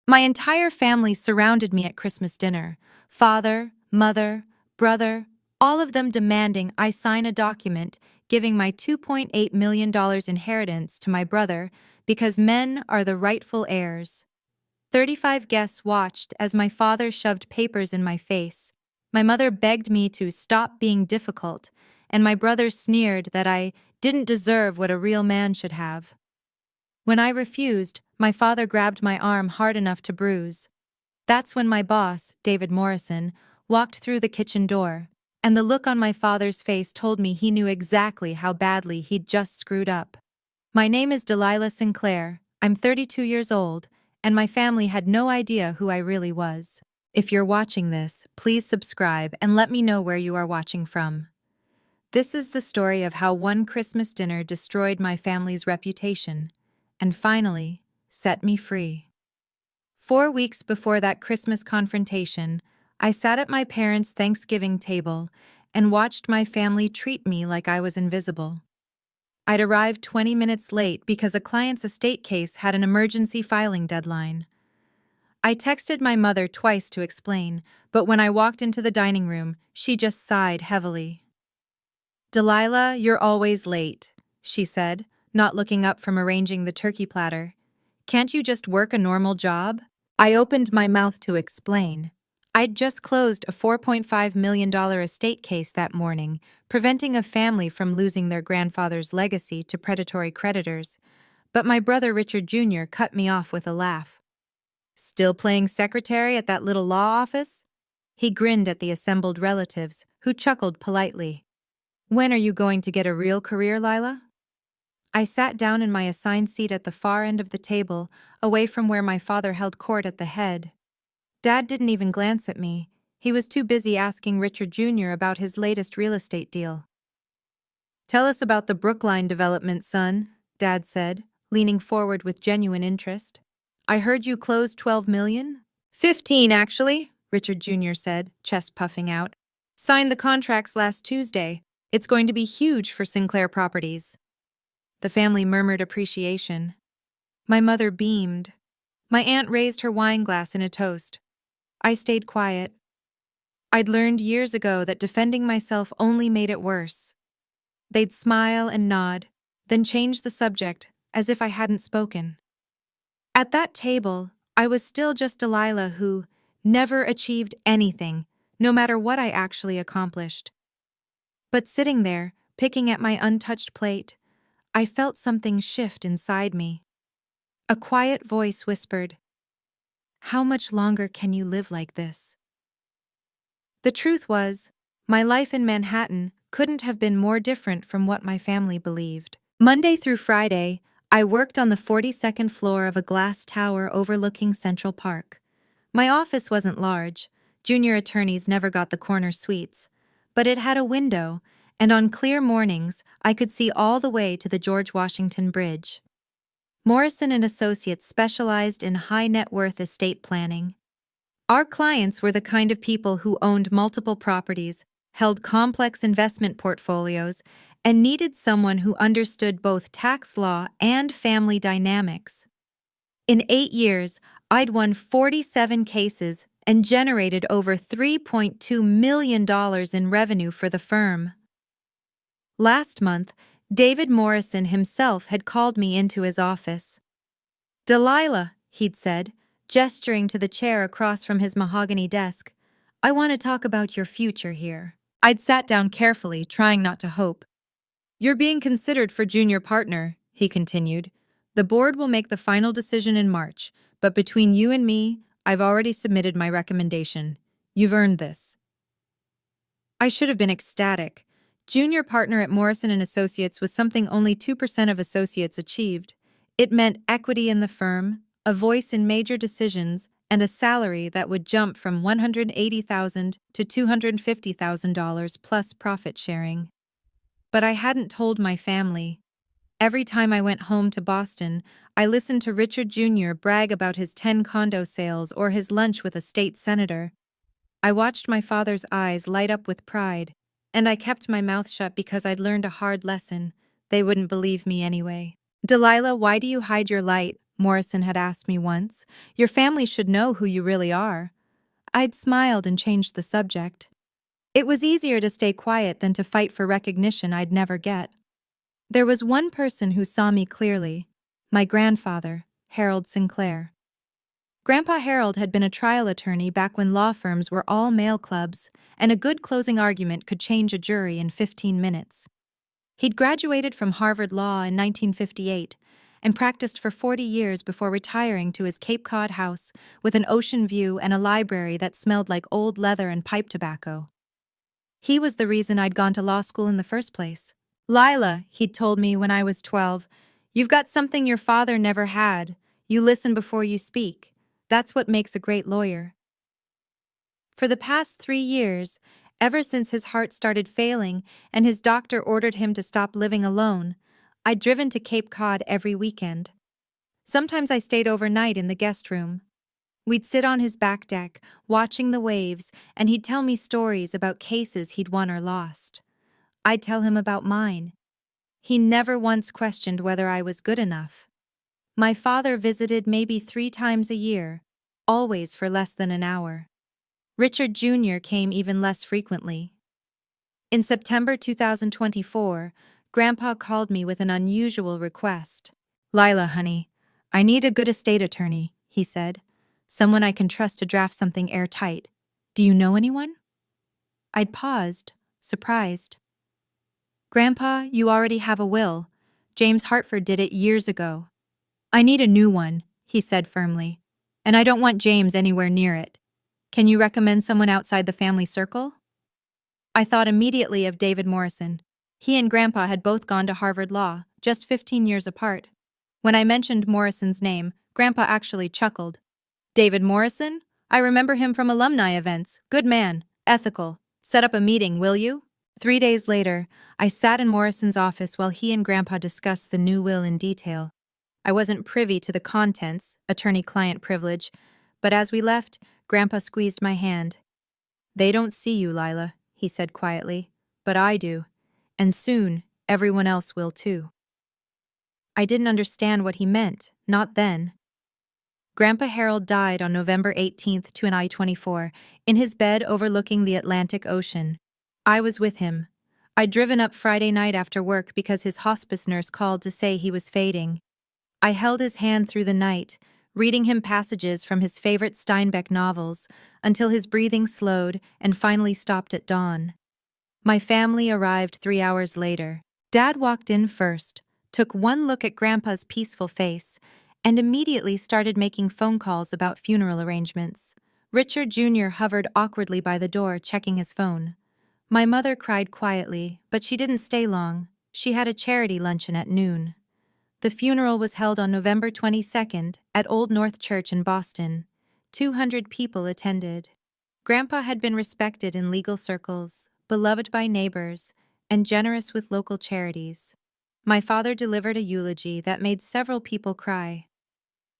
My entire family surrounded me at Christmas dinner. Father, mother, brother, all of them demanding I sign a document giving my $2.8 million inheritance to my brother because men are the rightful heirs. 35 guests watched as my father shoved papers in my face. My mother begged me to stop being difficult, and my brother sneered that I didn't deserve what a real man should have. When I refused, my father grabbed my arm hard enough to bruise. That's when my boss, David Morrison, walked through the kitchen door, and the look on my father's face told me he knew exactly how badly he'd just screwed up. My name is Delilah Sinclair, I'm 32 years old, and my family had no idea who I really was. If you're watching this, please subscribe and let me know where you are watching from. This is the story of how one Christmas dinner destroyed my family's reputation, and finally, set me free. 4 weeks before that Christmas confrontation, I sat at my parents' Thanksgiving table and watched my family treat me like I was invisible. I'd arrived 20 minutes late because a client's estate case had an emergency filing deadline. I texted my mother twice to explain, but when I walked into the dining room, she just sighed heavily. "Delilah, you're always late," she said, not looking up from arranging the turkey platter. "Can't you just work a normal job?" I opened my mouth to explain. I'd just closed a $4.5 million estate case that morning, preventing a family from losing their grandfather's legacy to predatory creditors. But my brother Richard Jr. cut me off with a laugh. "Still playing secretary at that little law office?" He grinned at the assembled relatives, who chuckled politely. "When are you going to get a real career, Lila?" I sat down in my assigned seat at the far end of the table, away from where my father held court at the head. Dad didn't even glance at me. He was too busy asking Richard Jr. about his latest real estate deal. "Tell us about the Brookline development, son," Dad said, leaning forward with genuine interest. "I heard you closed 12 million? 15, actually," Richard Jr. said, chest puffing out. "Signed the contracts last Tuesday. It's going to be huge for Sinclair Properties." The family murmured appreciation. My mother beamed. My aunt raised her wine glass in a toast. I stayed quiet. I'd learned years ago that defending myself only made it worse. They'd smile and nod, then change the subject, as if I hadn't spoken. At that table, I was still just Delilah who never achieved anything, no matter what I actually accomplished. But sitting there, picking at my untouched plate, I felt something shift inside me. A quiet voice whispered, "How much longer can you live like this?" The truth was, my life in Manhattan couldn't have been more different from what my family believed. Monday through Friday, I worked on the 42nd floor of a glass tower overlooking Central Park. My office wasn't large. Junior attorneys never got the corner suites. But it had a window, and on clear mornings, I could see all the way to the George Washington Bridge. Morrison and Associates specialized in high-net-worth estate planning. Our clients were the kind of people who owned multiple properties, held complex investment portfolios, and needed someone who understood both tax law and family dynamics. In 8 years, I'd won 47 cases and generated over $3.2 million in revenue for the firm. Last month, David Morrison himself had called me into his office. "Delilah," he'd said, gesturing to the chair across from his mahogany desk, "I want to talk about your future here." I'd sat down carefully, trying not to hope. "You're being considered for junior partner," he continued. "The board will make the final decision in March, but between you and me, I've already submitted my recommendation. You've earned this." I should have been ecstatic. Junior partner at Morrison & Associates was something only 2% of associates achieved. It meant equity in the firm, a voice in major decisions, and a salary that would jump from $180,000 to $250,000 plus profit sharing. But I hadn't told my family. Every time I went home to Boston, I listened to Richard Jr. brag about his 10 condo sales or his lunch with a state senator. I watched my father's eyes light up with pride, and I kept my mouth shut because I'd learned a hard lesson. They wouldn't believe me anyway. "Delilah, why do you hide your light?" Morrison had asked me once. "Your family should know who you really are." I'd smiled and changed the subject. It was easier to stay quiet than to fight for recognition I'd never get. There was one person who saw me clearly: my grandfather, Harold Sinclair. Grandpa Harold had been a trial attorney back when law firms were all male clubs, and a good closing argument could change a jury in 15 minutes. He'd graduated from Harvard Law in 1958 and practiced for 40 years before retiring to his Cape Cod house with an ocean view and a library that smelled like old leather and pipe tobacco. He was the reason I'd gone to law school in the first place. "Lila," he'd told me when I was 12, "you've got something your father never had. You listen before you speak. That's what makes a great lawyer." For the past 3 years, ever since his heart started failing and his doctor ordered him to stop living alone, I'd driven to Cape Cod every weekend. Sometimes I stayed overnight in the guest room. We'd sit on his back deck, watching the waves, and he'd tell me stories about cases he'd won or lost. I'd tell him about mine. He never once questioned whether I was good enough. My father visited maybe 3 times a year, always for less than an hour. Richard Jr. came even less frequently. In September 2024, Grandpa called me with an unusual request. "Lila, honey, I need a good estate attorney," he said. "Someone I can trust to draft something airtight. Do you know anyone?" I'd paused, surprised. "Grandpa, you already have a will. James Hartford did it years ago." "I need a new one," he said firmly, "and I don't want James anywhere near it. Can you recommend someone outside the family circle?" I thought immediately of David Morrison. He and Grandpa had both gone to Harvard Law, just 15 years apart. When I mentioned Morrison's name, Grandpa actually chuckled. "David Morrison? I remember him from alumni events. Good man, ethical. Set up a meeting, will you?" 3 days later, I sat in Morrison's office while he and Grandpa discussed the new will in detail. I wasn't privy to the contents, attorney-client privilege, but as we left, Grandpa squeezed my hand. "They don't see you, Lila," he said quietly, "but I do. And soon, everyone else will too." I didn't understand what he meant, not then. Grandpa Harold died on November 18th, 2024, in his bed overlooking the Atlantic Ocean. I was with him. I'd driven up Friday night after work because his hospice nurse called to say he was fading. I held his hand through the night, reading him passages from his favorite Steinbeck novels, until his breathing slowed and finally stopped at dawn. My family arrived 3 hours later. Dad walked in first, took one look at Grandpa's peaceful face, and immediately started making phone calls about funeral arrangements. Richard Jr. hovered awkwardly by the door, checking his phone. My mother cried quietly, but she didn't stay long. She had a charity luncheon at noon. The funeral was held on November 22nd at Old North Church in Boston. 200 people attended. Grandpa had been respected in legal circles, beloved by neighbors, and generous with local charities. My father delivered a eulogy that made several people cry.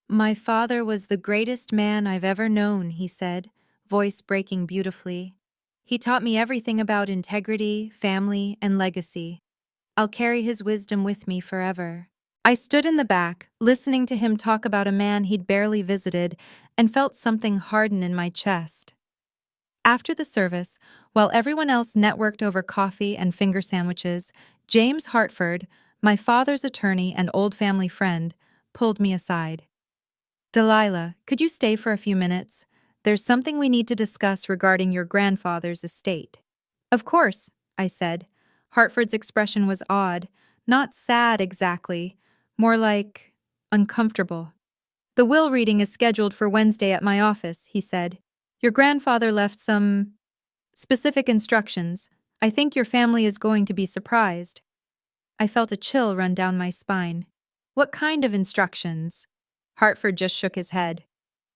"My father was the greatest man I've ever known," he said, voice breaking beautifully. "He taught me everything about integrity, family, and legacy. I'll carry his wisdom with me forever." I stood in the back, listening to him talk about a man he'd barely visited, and felt something harden in my chest. After the service, while everyone else networked over coffee and finger sandwiches, James Hartford, my father's attorney and old family friend, pulled me aside. "Delilah, could you stay for a few minutes? There's something we need to discuss regarding your grandfather's estate." "Of course," I said. Hartford's expression was odd, not sad exactly, more like uncomfortable. "The will reading is scheduled for Wednesday at my office," he said. "Your grandfather left some specific instructions. I think your family is going to be surprised." I felt a chill run down my spine. "What kind of instructions?" Hartford just shook his head.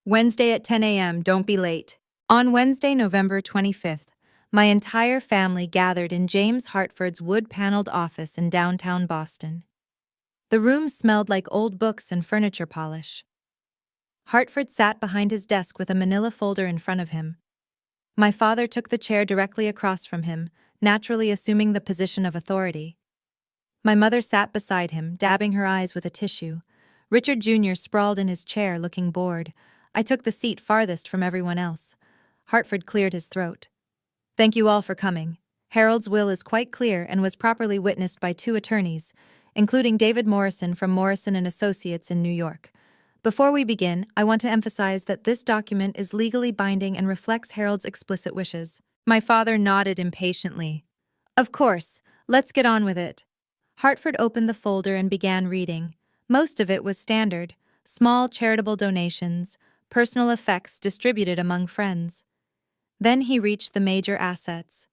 "Wednesday at 10 a.m., don't be late." On Wednesday, November 25th, my entire family gathered in James Hartford's wood-paneled office in downtown Boston. The room smelled like old books and furniture polish. Hartford sat behind his desk with a manila folder in front of him. My father took the chair directly across from him, naturally assuming the position of authority. My mother sat beside him, dabbing her eyes with a tissue. Richard Jr. sprawled in his chair, looking bored. I took the seat farthest from everyone else. Hartford cleared his throat. Thank you all for coming. Harold's will is quite clear and was properly witnessed by 2 attorneys, including David Morrison from Morrison and Associates in New York. Before we begin, I want to emphasize that this document is legally binding and reflects Harold's explicit wishes. My father nodded impatiently. Of course, let's get on with it. Hartford opened the folder and began reading. Most of it was standard, small charitable donations, personal effects distributed among friends. Then he reached the major assets.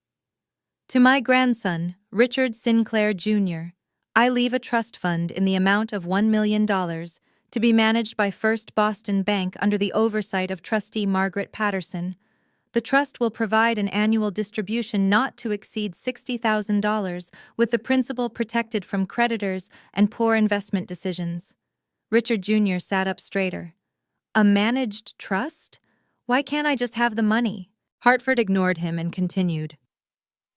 To my grandson, Richard Sinclair Jr., I leave a trust fund in the amount of $1 million to be managed by First Boston Bank under the oversight of trustee Margaret Patterson. The trust will provide an annual distribution not to exceed $60,000, with the principal protected from creditors and poor investment decisions. Richard Jr. sat up straighter. A managed trust? Why can't I just have the money? Hartford ignored him and continued.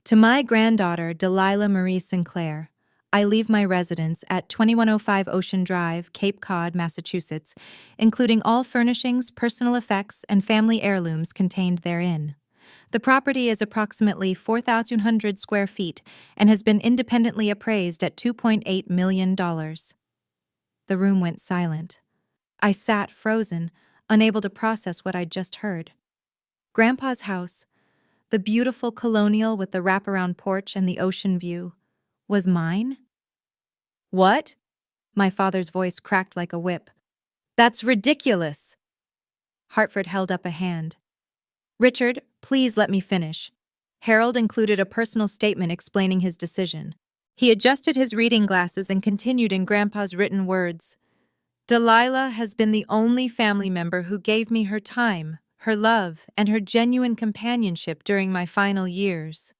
To my granddaughter, Delilah Marie Sinclair, I leave my residence at 2105 Ocean Drive, Cape Cod, Massachusetts, including all furnishings, personal effects, and family heirlooms contained therein. The property is approximately 4,200 square feet and has been independently appraised at $2.8 million. The room went silent. I sat frozen, unable to process what I'd just heard. Grandpa's house, the beautiful colonial with the wraparound porch and the ocean view, was mine? What? My father's voice cracked like a whip. That's ridiculous. Hartford held up a hand. Richard, please let me finish. Harold included a personal statement explaining his decision. He adjusted his reading glasses and continued in Grandpa's written words. Delilah has been the only family member who gave me her time, her love, and her genuine companionship during my final years.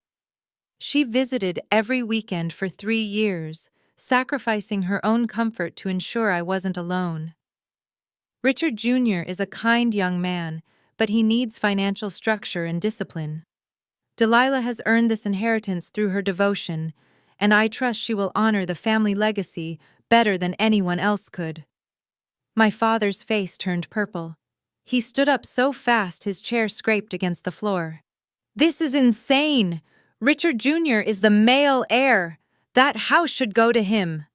She visited every weekend for 3 years, sacrificing her own comfort to ensure I wasn't alone. Richard Jr. is a kind young man, but he needs financial structure and discipline. Delilah has earned this inheritance through her devotion, and I trust she will honor the family legacy better than anyone else could. My father's face turned purple. He stood up so fast his chair scraped against the floor. This is insane! Richard Jr. is the male heir. That house should go to him.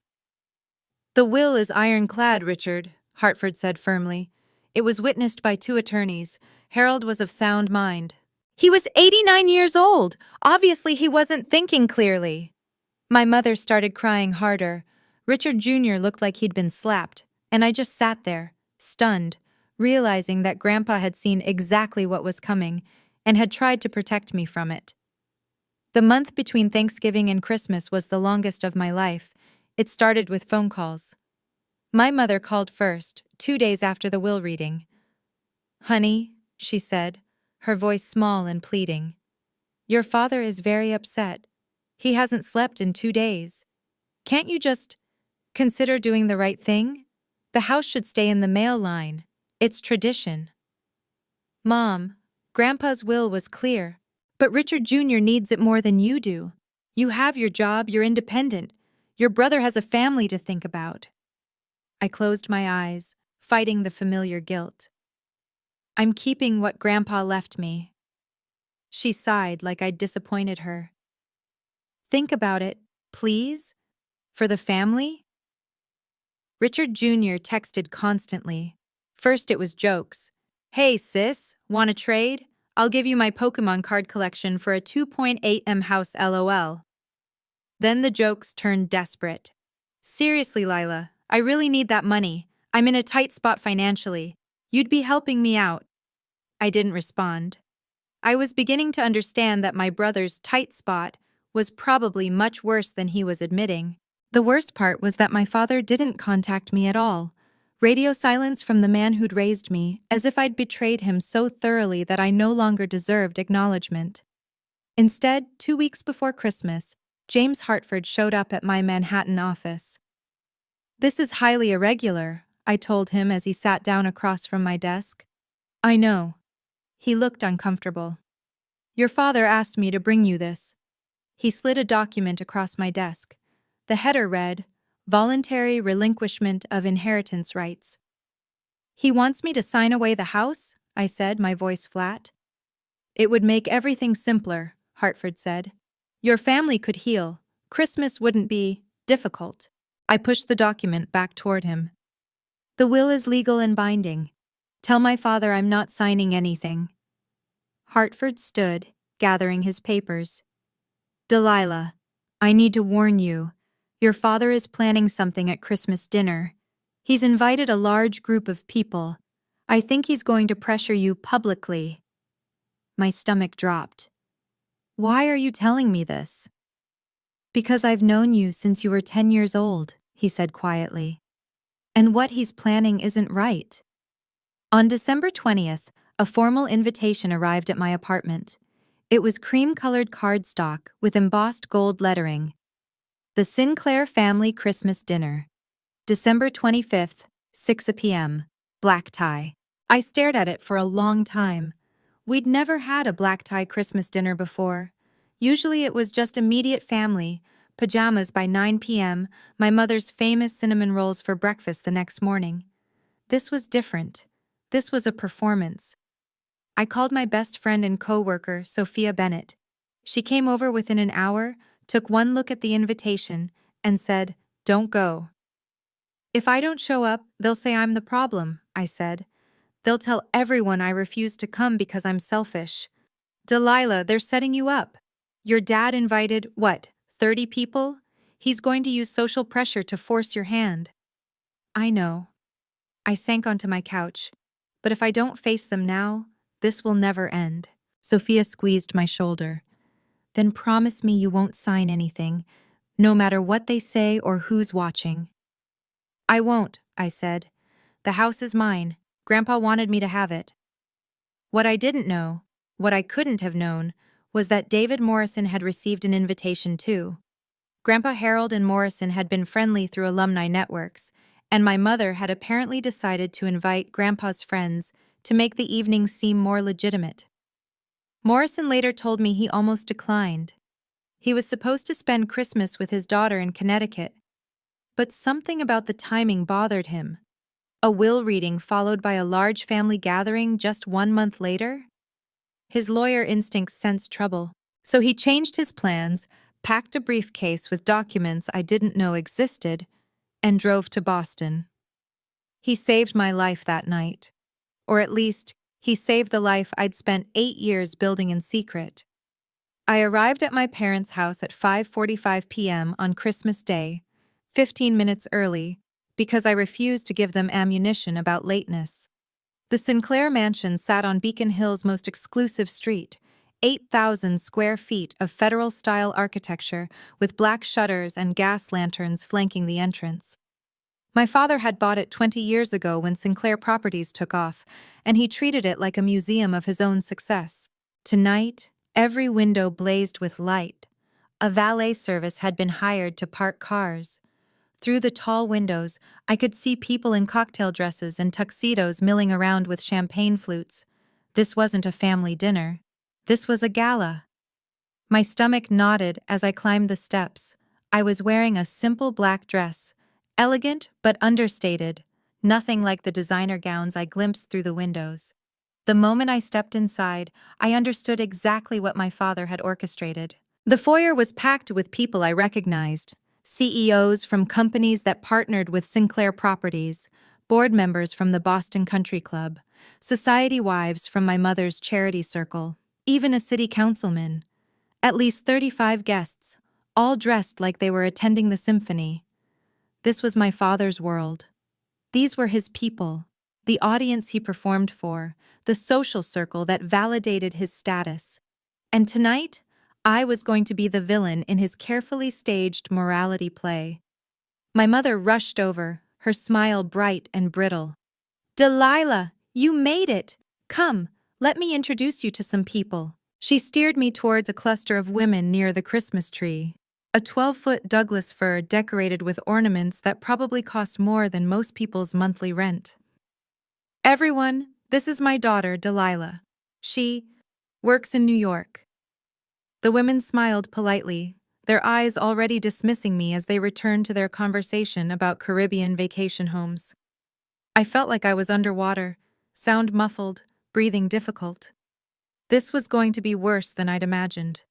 The will is ironclad, Richard, Hartford said firmly. It was witnessed by 2 attorneys. Harold was of sound mind. He was 89 years old. Obviously, he wasn't thinking clearly. My mother started crying harder. Richard Jr. looked like he'd been slapped, and I just sat there, stunned, realizing that Grandpa had seen exactly what was coming and had tried to protect me from it. The month between Thanksgiving and Christmas was the longest of my life. It started with phone calls. My mother called first, 2 days after the will reading. Honey, she said, her voice small and pleading. Your father is very upset. He hasn't slept in 2 days. Can't you just consider doing the right thing? The house should stay in the male line. It's tradition. Mom, Grandpa's will was clear. But Richard Jr. needs it more than you do. You have your job, you're independent. Your brother has a family to think about. I closed my eyes, fighting the familiar guilt. I'm keeping what Grandpa left me. She sighed like I'd disappointed her. Think about it, please? For the family? Richard Jr. texted constantly. First it was jokes. Hey sis, want to trade? I'll give you my Pokemon card collection for a 2.8M house LOL. Then the jokes turned desperate. Seriously, Lila, I really need that money. I'm in a tight spot financially. You'd be helping me out. I didn't respond. I was beginning to understand that my brother's tight spot was probably much worse than he was admitting. The worst part was that my father didn't contact me at all. Radio silence from the man who'd raised me, as if I'd betrayed him so thoroughly that I no longer deserved acknowledgement. Instead, 2 weeks before Christmas, James Hartford showed up at my Manhattan office. This is highly irregular, I told him as he sat down across from my desk. I know. He looked uncomfortable. Your father asked me to bring you this. He slid a document across my desk. The header read, voluntary relinquishment of inheritance rights. He wants me to sign away the house? I said, my voice flat. It would make everything simpler, Hartford said. Your family could heal. Christmas wouldn't be difficult. I pushed the document back toward him. The will is legal and binding. Tell my father I'm not signing anything. Hartford stood, gathering his papers. Delilah, I need to warn you. Your father is planning something at Christmas dinner. He's invited a large group of people. I think he's going to pressure you publicly. My stomach dropped. Why are you telling me this? Because I've known you since you were 10 years old, he said quietly. And what he's planning isn't right. On December 20th, a formal invitation arrived at my apartment. It was cream-colored cardstock with embossed gold lettering. The Sinclair Family Christmas Dinner. December 25th, 6 p.m. Black tie. I stared at it for a long time. We'd never had a black tie Christmas dinner before. Usually it was just immediate family, pajamas by 9 p.m., my mother's famous cinnamon rolls for breakfast the next morning. This was different. This was a performance. I called my best friend and co-worker, Sophia Bennett. She came over within an hour, took one look at the invitation, and said, "Don't go." "If I don't show up, they'll say I'm the problem," I said. "They'll tell everyone I refuse to come because I'm selfish." "Delilah, they're setting you up. Your dad invited, 30 people? He's going to use social pressure to force your hand." "I know." I sank onto my couch. "But if I don't face them now, this will never end." Sophia squeezed my shoulder. "Then promise me you won't sign anything, no matter what they say or who's watching." "I won't," I said. "The house is mine. Grandpa wanted me to have it." What I didn't know, what I couldn't have known, was that David Morrison had received an invitation too. Grandpa Harold and Morrison had been friendly through alumni networks, and my mother had apparently decided to invite Grandpa's friends to make the evening seem more legitimate. Morrison later told me he almost declined. He was supposed to spend Christmas with his daughter in Connecticut, but something about the timing bothered him. A will reading followed by a large family gathering just 1 month later? His lawyer instincts sensed trouble, so he changed his plans, packed a briefcase with documents I didn't know existed, and drove to Boston. He saved my life that night. Or at least, he saved the life I'd spent 8 years building in secret. I arrived at my parents' house at 5:45 p.m. on Christmas Day, 15 minutes early, because I refused to give them ammunition about lateness. The Sinclair mansion sat on Beacon Hill's most exclusive street, 8,000 square feet of federal-style architecture with black shutters and gas lanterns flanking the entrance. My father had bought it 20 years ago when Sinclair Properties took off, and he treated it like a museum of his own success. Tonight, every window blazed with light. A valet service had been hired to park cars. Through the tall windows, I could see people in cocktail dresses and tuxedos milling around with champagne flutes. This wasn't a family dinner. This was a gala. My stomach knotted as I climbed the steps. I was wearing a simple black dress, elegant but understated, nothing like the designer gowns I glimpsed through the windows. The moment I stepped inside, I understood exactly what my father had orchestrated. The foyer was packed with people I recognized. CEOs from companies that partnered with Sinclair Properties, board members from the Boston Country Club, society wives from my mother's charity circle, even a city councilman. At least 35 guests, all dressed like they were attending the symphony. This was my father's world. These were his people, the audience he performed for, the social circle that validated his status. And tonight, I was going to be the villain in his carefully staged morality play. My mother rushed over, her smile bright and brittle. "Delilah, you made it! Come, let me introduce you to some people." She steered me towards a cluster of women near the Christmas tree. A 12-foot Douglas fir decorated with ornaments that probably cost more than most people's monthly rent. "Everyone, this is my daughter, Delilah. She works in New York." The women smiled politely, their eyes already dismissing me as they returned to their conversation about Caribbean vacation homes. I felt like I was underwater, sound muffled, breathing difficult. This was going to be worse than I'd imagined.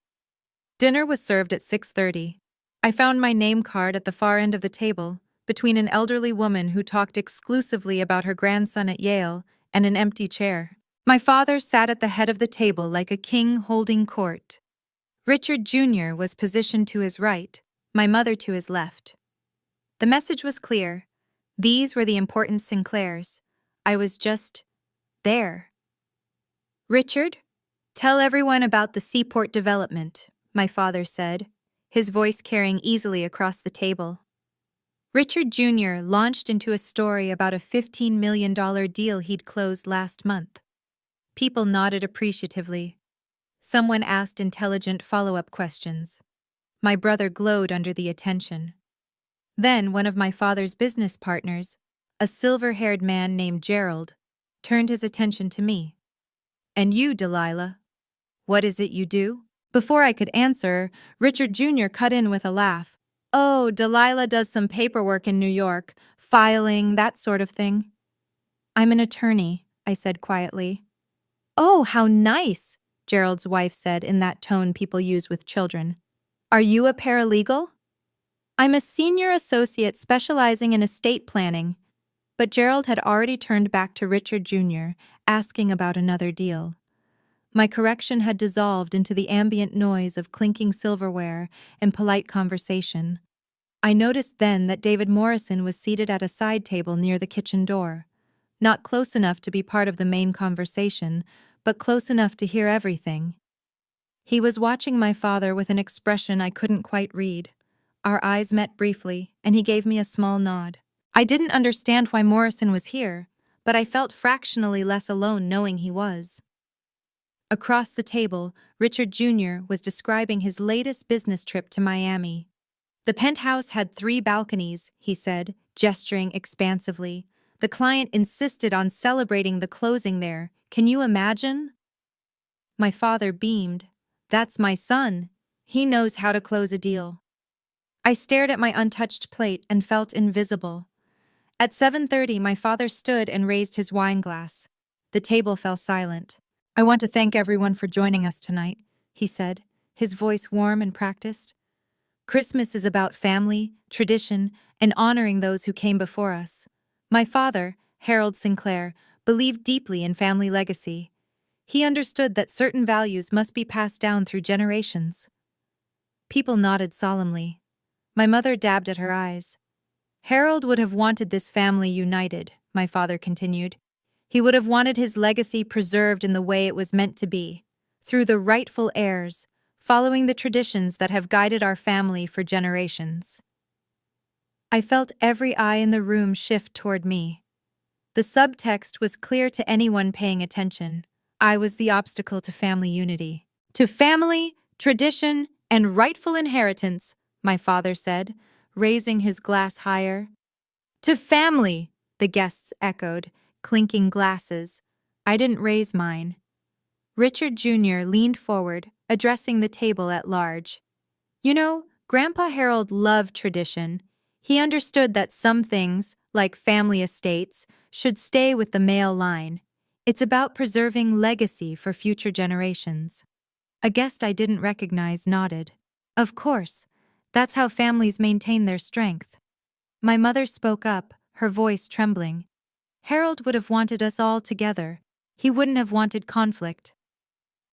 Dinner was served at 6:30. I found my name card at the far end of the table, between an elderly woman who talked exclusively about her grandson at Yale and an empty chair. My father sat at the head of the table like a king holding court. Richard Jr. was positioned to his right, my mother to his left. The message was clear. These were the important Sinclairs. I was just there. Richard, tell everyone about the seaport development, my father said, his voice carrying easily across the table. Richard Jr. launched into a story about a $15 million deal he'd closed last month. People nodded appreciatively. Someone asked intelligent follow-up questions. My brother glowed under the attention. Then one of my father's business partners, a silver-haired man named Gerald, turned his attention to me. And you, Delilah? What is it you do? Before I could answer, Richard Jr. cut in with a laugh. Oh, Delilah does some paperwork in New York, filing, that sort of thing. I'm an attorney, I said quietly. Oh, how nice, Gerald's wife said in that tone people use with children. Are you a paralegal? I'm a senior associate specializing in estate planning. But Gerald had already turned back to Richard Jr., asking about another deal. My correction had dissolved into the ambient noise of clinking silverware and polite conversation. I noticed then that David Morrison was seated at a side table near the kitchen door, not close enough to be part of the main conversation, but close enough to hear everything. He was watching my father with an expression I couldn't quite read. Our eyes met briefly, and he gave me a small nod. I didn't understand why Morrison was here, but I felt fractionally less alone knowing he was. Across the table, Richard Jr. was describing his latest business trip to Miami. The penthouse had 3 balconies, he said, gesturing expansively. The client insisted on celebrating the closing there. Can you imagine? My father beamed. That's my son. He knows how to close a deal. I stared at my untouched plate and felt invisible. At 7:30, my father stood and raised his wine glass. The table fell silent. I want to thank everyone for joining us tonight, he said, his voice warm and practiced. Christmas is about family, tradition, and honoring those who came before us. My father, Harold Sinclair, believed deeply in family legacy. He understood that certain values must be passed down through generations. People nodded solemnly. My mother dabbed at her eyes. Harold would have wanted this family united, my father continued. He would have wanted his legacy preserved in the way it was meant to be, through the rightful heirs, following the traditions that have guided our family for generations. I felt every eye in the room shift toward me. The subtext was clear to anyone paying attention. I was the obstacle to family unity. To family, tradition, and rightful inheritance, my father said, raising his glass higher. To family, the guests echoed, clinking glasses. I didn't raise mine. Richard Jr. leaned forward, addressing the table at large. You know, Grandpa Harold loved tradition. He understood that some things, like family estates, should stay with the male line. It's about preserving legacy for future generations. A guest I didn't recognize nodded. Of course, that's how families maintain their strength. My mother spoke up, her voice trembling. Harold would have wanted us all together. He wouldn't have wanted conflict.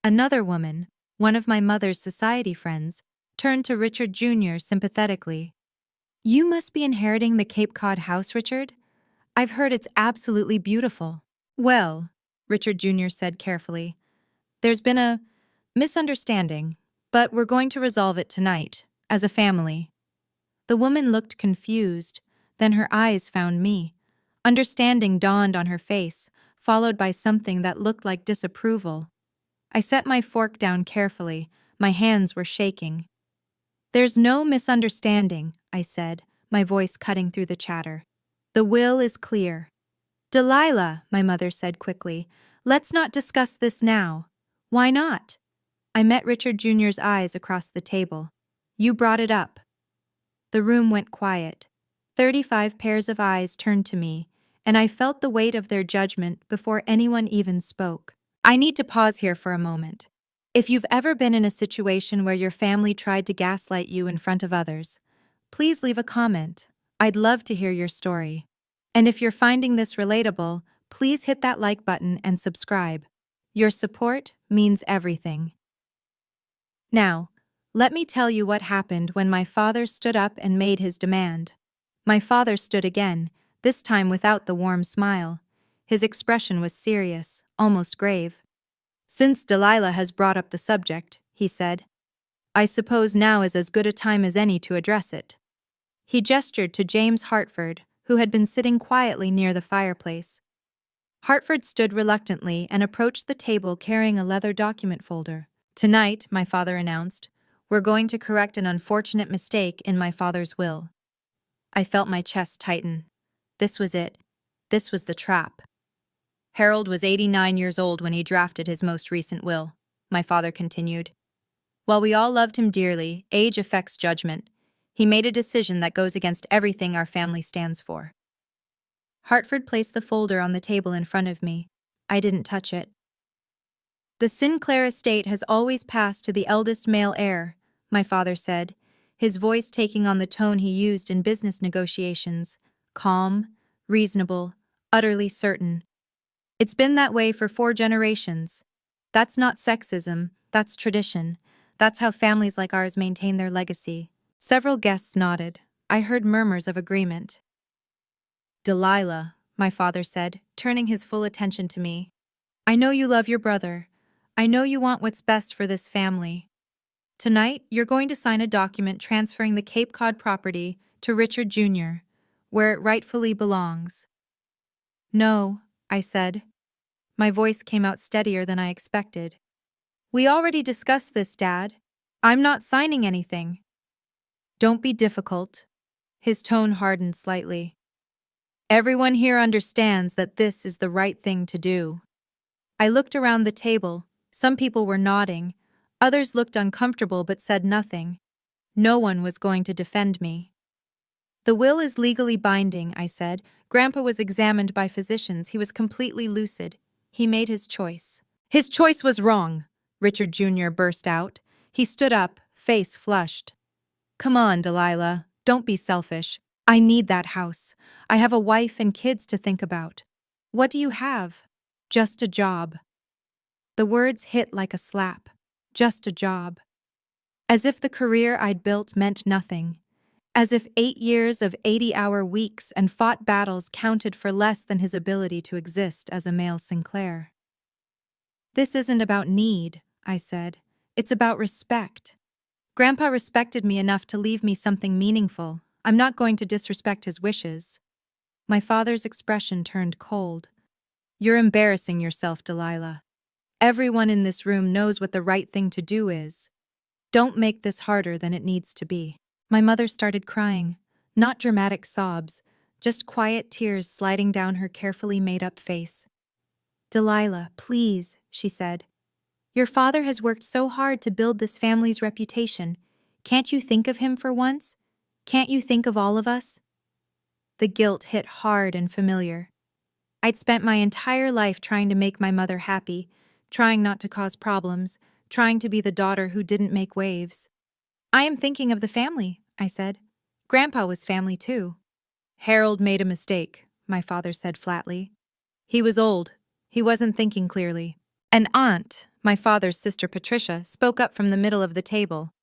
Another woman, one of my mother's society friends, turned to Richard Jr. sympathetically. You must be inheriting the Cape Cod house, Richard? I've heard it's absolutely beautiful. Well, Richard Jr. said carefully, there's been a misunderstanding, but we're going to resolve it tonight, as a family. The woman looked confused, then her eyes found me. Understanding dawned on her face, followed by something that looked like disapproval. I set my fork down carefully. My hands were shaking. There's no misunderstanding, I said, my voice cutting through the chatter. The will is clear. Delilah, my mother said quickly, let's not discuss this now. Why not? I met Richard Jr.'s eyes across the table. You brought it up. The room went quiet. 35 pairs of eyes turned to me, and I felt the weight of their judgment before anyone even spoke. I need to pause here for a moment. If you've ever been in a situation where your family tried to gaslight you in front of others, please leave a comment. I'd love to hear your story. And if you're finding this relatable, please hit that like button and subscribe. Your support means everything. Now, let me tell you what happened when my father stood up and made his demand. My father stood again, this time without the warm smile. His expression was serious, almost grave. "Since Delilah has brought up the subject," he said, "I suppose now is as good a time as any to address it." He gestured to James Hartford, who had been sitting quietly near the fireplace. Hartford stood reluctantly and approached the table carrying a leather document folder. "Tonight," my father announced, "we're going to correct an unfortunate mistake in my father's will." I felt my chest tighten. This was it. This was the trap. "Harold was 89 years old when he drafted his most recent will," my father continued. "While we all loved him dearly, age affects judgment. He made a decision that goes against everything our family stands for." Hartford placed the folder on the table in front of me. I didn't touch it. "The Sinclair estate has always passed to the eldest male heir," my father said, his voice taking on the tone he used in business negotiations, calm, reasonable, utterly certain. "It's been that way for 4 generations. That's not sexism, that's tradition. That's how families like ours maintain their legacy." Several guests nodded. I heard murmurs of agreement. "Delilah," my father said, turning his full attention to me, "I know you love your brother. I know you want what's best for this family. Tonight, you're going to sign a document transferring the Cape Cod property to Richard Jr., where it rightfully belongs." "No," I said. My voice came out steadier than I expected. "We already discussed this, Dad. I'm not signing anything." "Don't be difficult." His tone hardened slightly. "Everyone here understands that this is the right thing to do." I looked around the table. Some people were nodding. Others looked uncomfortable but said nothing. No one was going to defend me. "The will is legally binding," I said. "Grandpa was examined by physicians. He was completely lucid. He made his choice." "His choice was wrong," Richard Jr. burst out. He stood up, face flushed. "Come on, Delilah. Don't be selfish. I need that house. I have a wife and kids to think about." "What do you have?" "Just a job." The words hit like a slap. Just a job. As if the career I'd built meant nothing. As if 8 years of 80-hour weeks and fought battles counted for less than his ability to exist as a male Sinclair. "This isn't about need," I said. "It's about respect. Grandpa respected me enough to leave me something meaningful. I'm not going to disrespect his wishes." My father's expression turned cold. "You're embarrassing yourself, Delilah. Everyone in this room knows what the right thing to do is. Don't make this harder than it needs to be." My mother started crying. Not dramatic sobs, just quiet tears sliding down her carefully made-up face. "Delilah, please," she said. "Your father has worked so hard to build this family's reputation. Can't you think of him for once? Can't you think of all of us?" The guilt hit hard and familiar. I'd spent my entire life trying to make my mother happy, trying not to cause problems, trying to be the daughter who didn't make waves. "I am thinking of the family," I said. "Grandpa was family too." "Harold made a mistake," my father said flatly. "He was old. He wasn't thinking clearly." An aunt, my father's sister Patricia, spoke up from the middle of the table.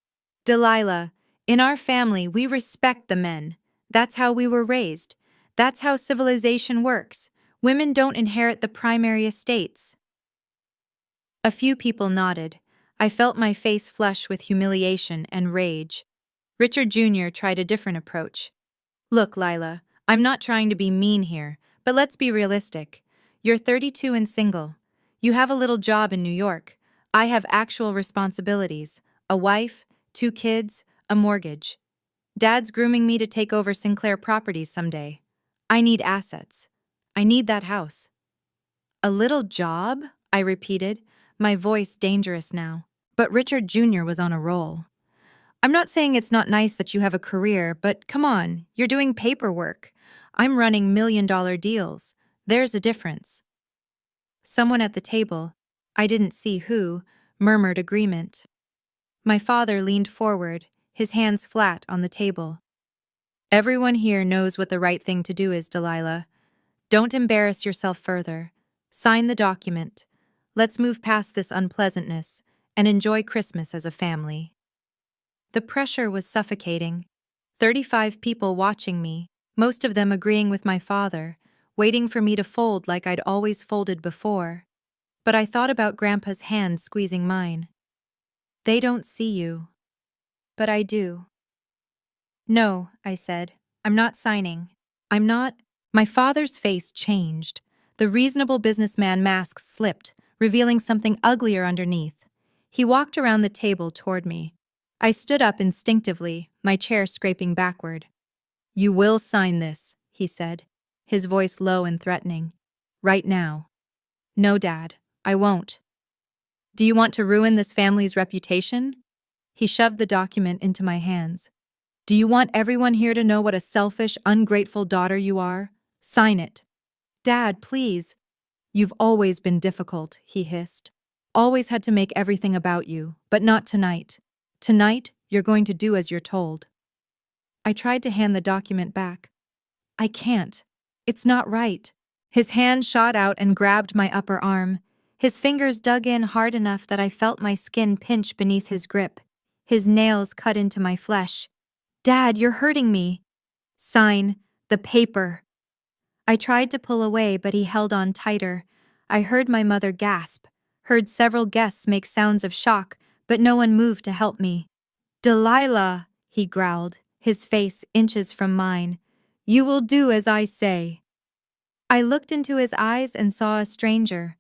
"Delilah, in our family we respect the men. That's how we were raised. That's how civilization works. Women don't inherit the primary estates." A few people nodded. I felt my face flush with humiliation and rage. Richard Jr. tried a different approach. "Look, Lila, I'm not trying to be mean here, but let's be realistic. You're 32 and single. You have a little job in New York. I have actual responsibilities, a wife, 2 kids, a mortgage. Dad's grooming me to take over Sinclair Properties someday. I need assets. I need that house." "A little job?" I repeated, my voice dangerous now. But Richard Jr. was on a roll. I'm not saying it's not nice that you have a career, but come on, you're doing paperwork. I'm running million-dollar deals. There's a difference. Someone at the table, I didn't see who, murmured agreement. My father leaned forward, his hands flat on the table. Everyone here knows what the right thing to do is, Delilah. Don't embarrass yourself further. Sign the document. Let's move past this unpleasantness and enjoy Christmas as a family. The pressure was suffocating. 35 people watching me, most of them agreeing with my father, waiting for me to fold like I'd always folded before. But I thought about Grandpa's hand squeezing mine. They don't see you. But I do. No, I said. I'm not signing. I'm not. My father's face changed. The reasonable businessman mask slipped, revealing something uglier underneath. He walked around the table toward me. I stood up instinctively, my chair scraping backward. You will sign this, he said, his voice low and threatening. Right now. No, Dad, I won't. Do you want to ruin this family's reputation? He shoved the document into my hands. Do you want everyone here to know what a selfish, ungrateful daughter you are? Sign it. Dad, please. You've always been difficult, he hissed. Always had to make everything about you, but not tonight. Tonight, you're going to do as you're told. I tried to hand the document back. I can't. It's not right. His hand shot out and grabbed my upper arm. His fingers dug in hard enough that I felt my skin pinch beneath his grip. His nails cut into my flesh. Dad, you're hurting me. Sign the paper. I tried to pull away, but he held on tighter. I heard my mother gasp, heard several guests make sounds of shock, but no one moved to help me. Delilah, he growled, his face inches from mine. You will do as I say. I looked into his eyes and saw a stranger.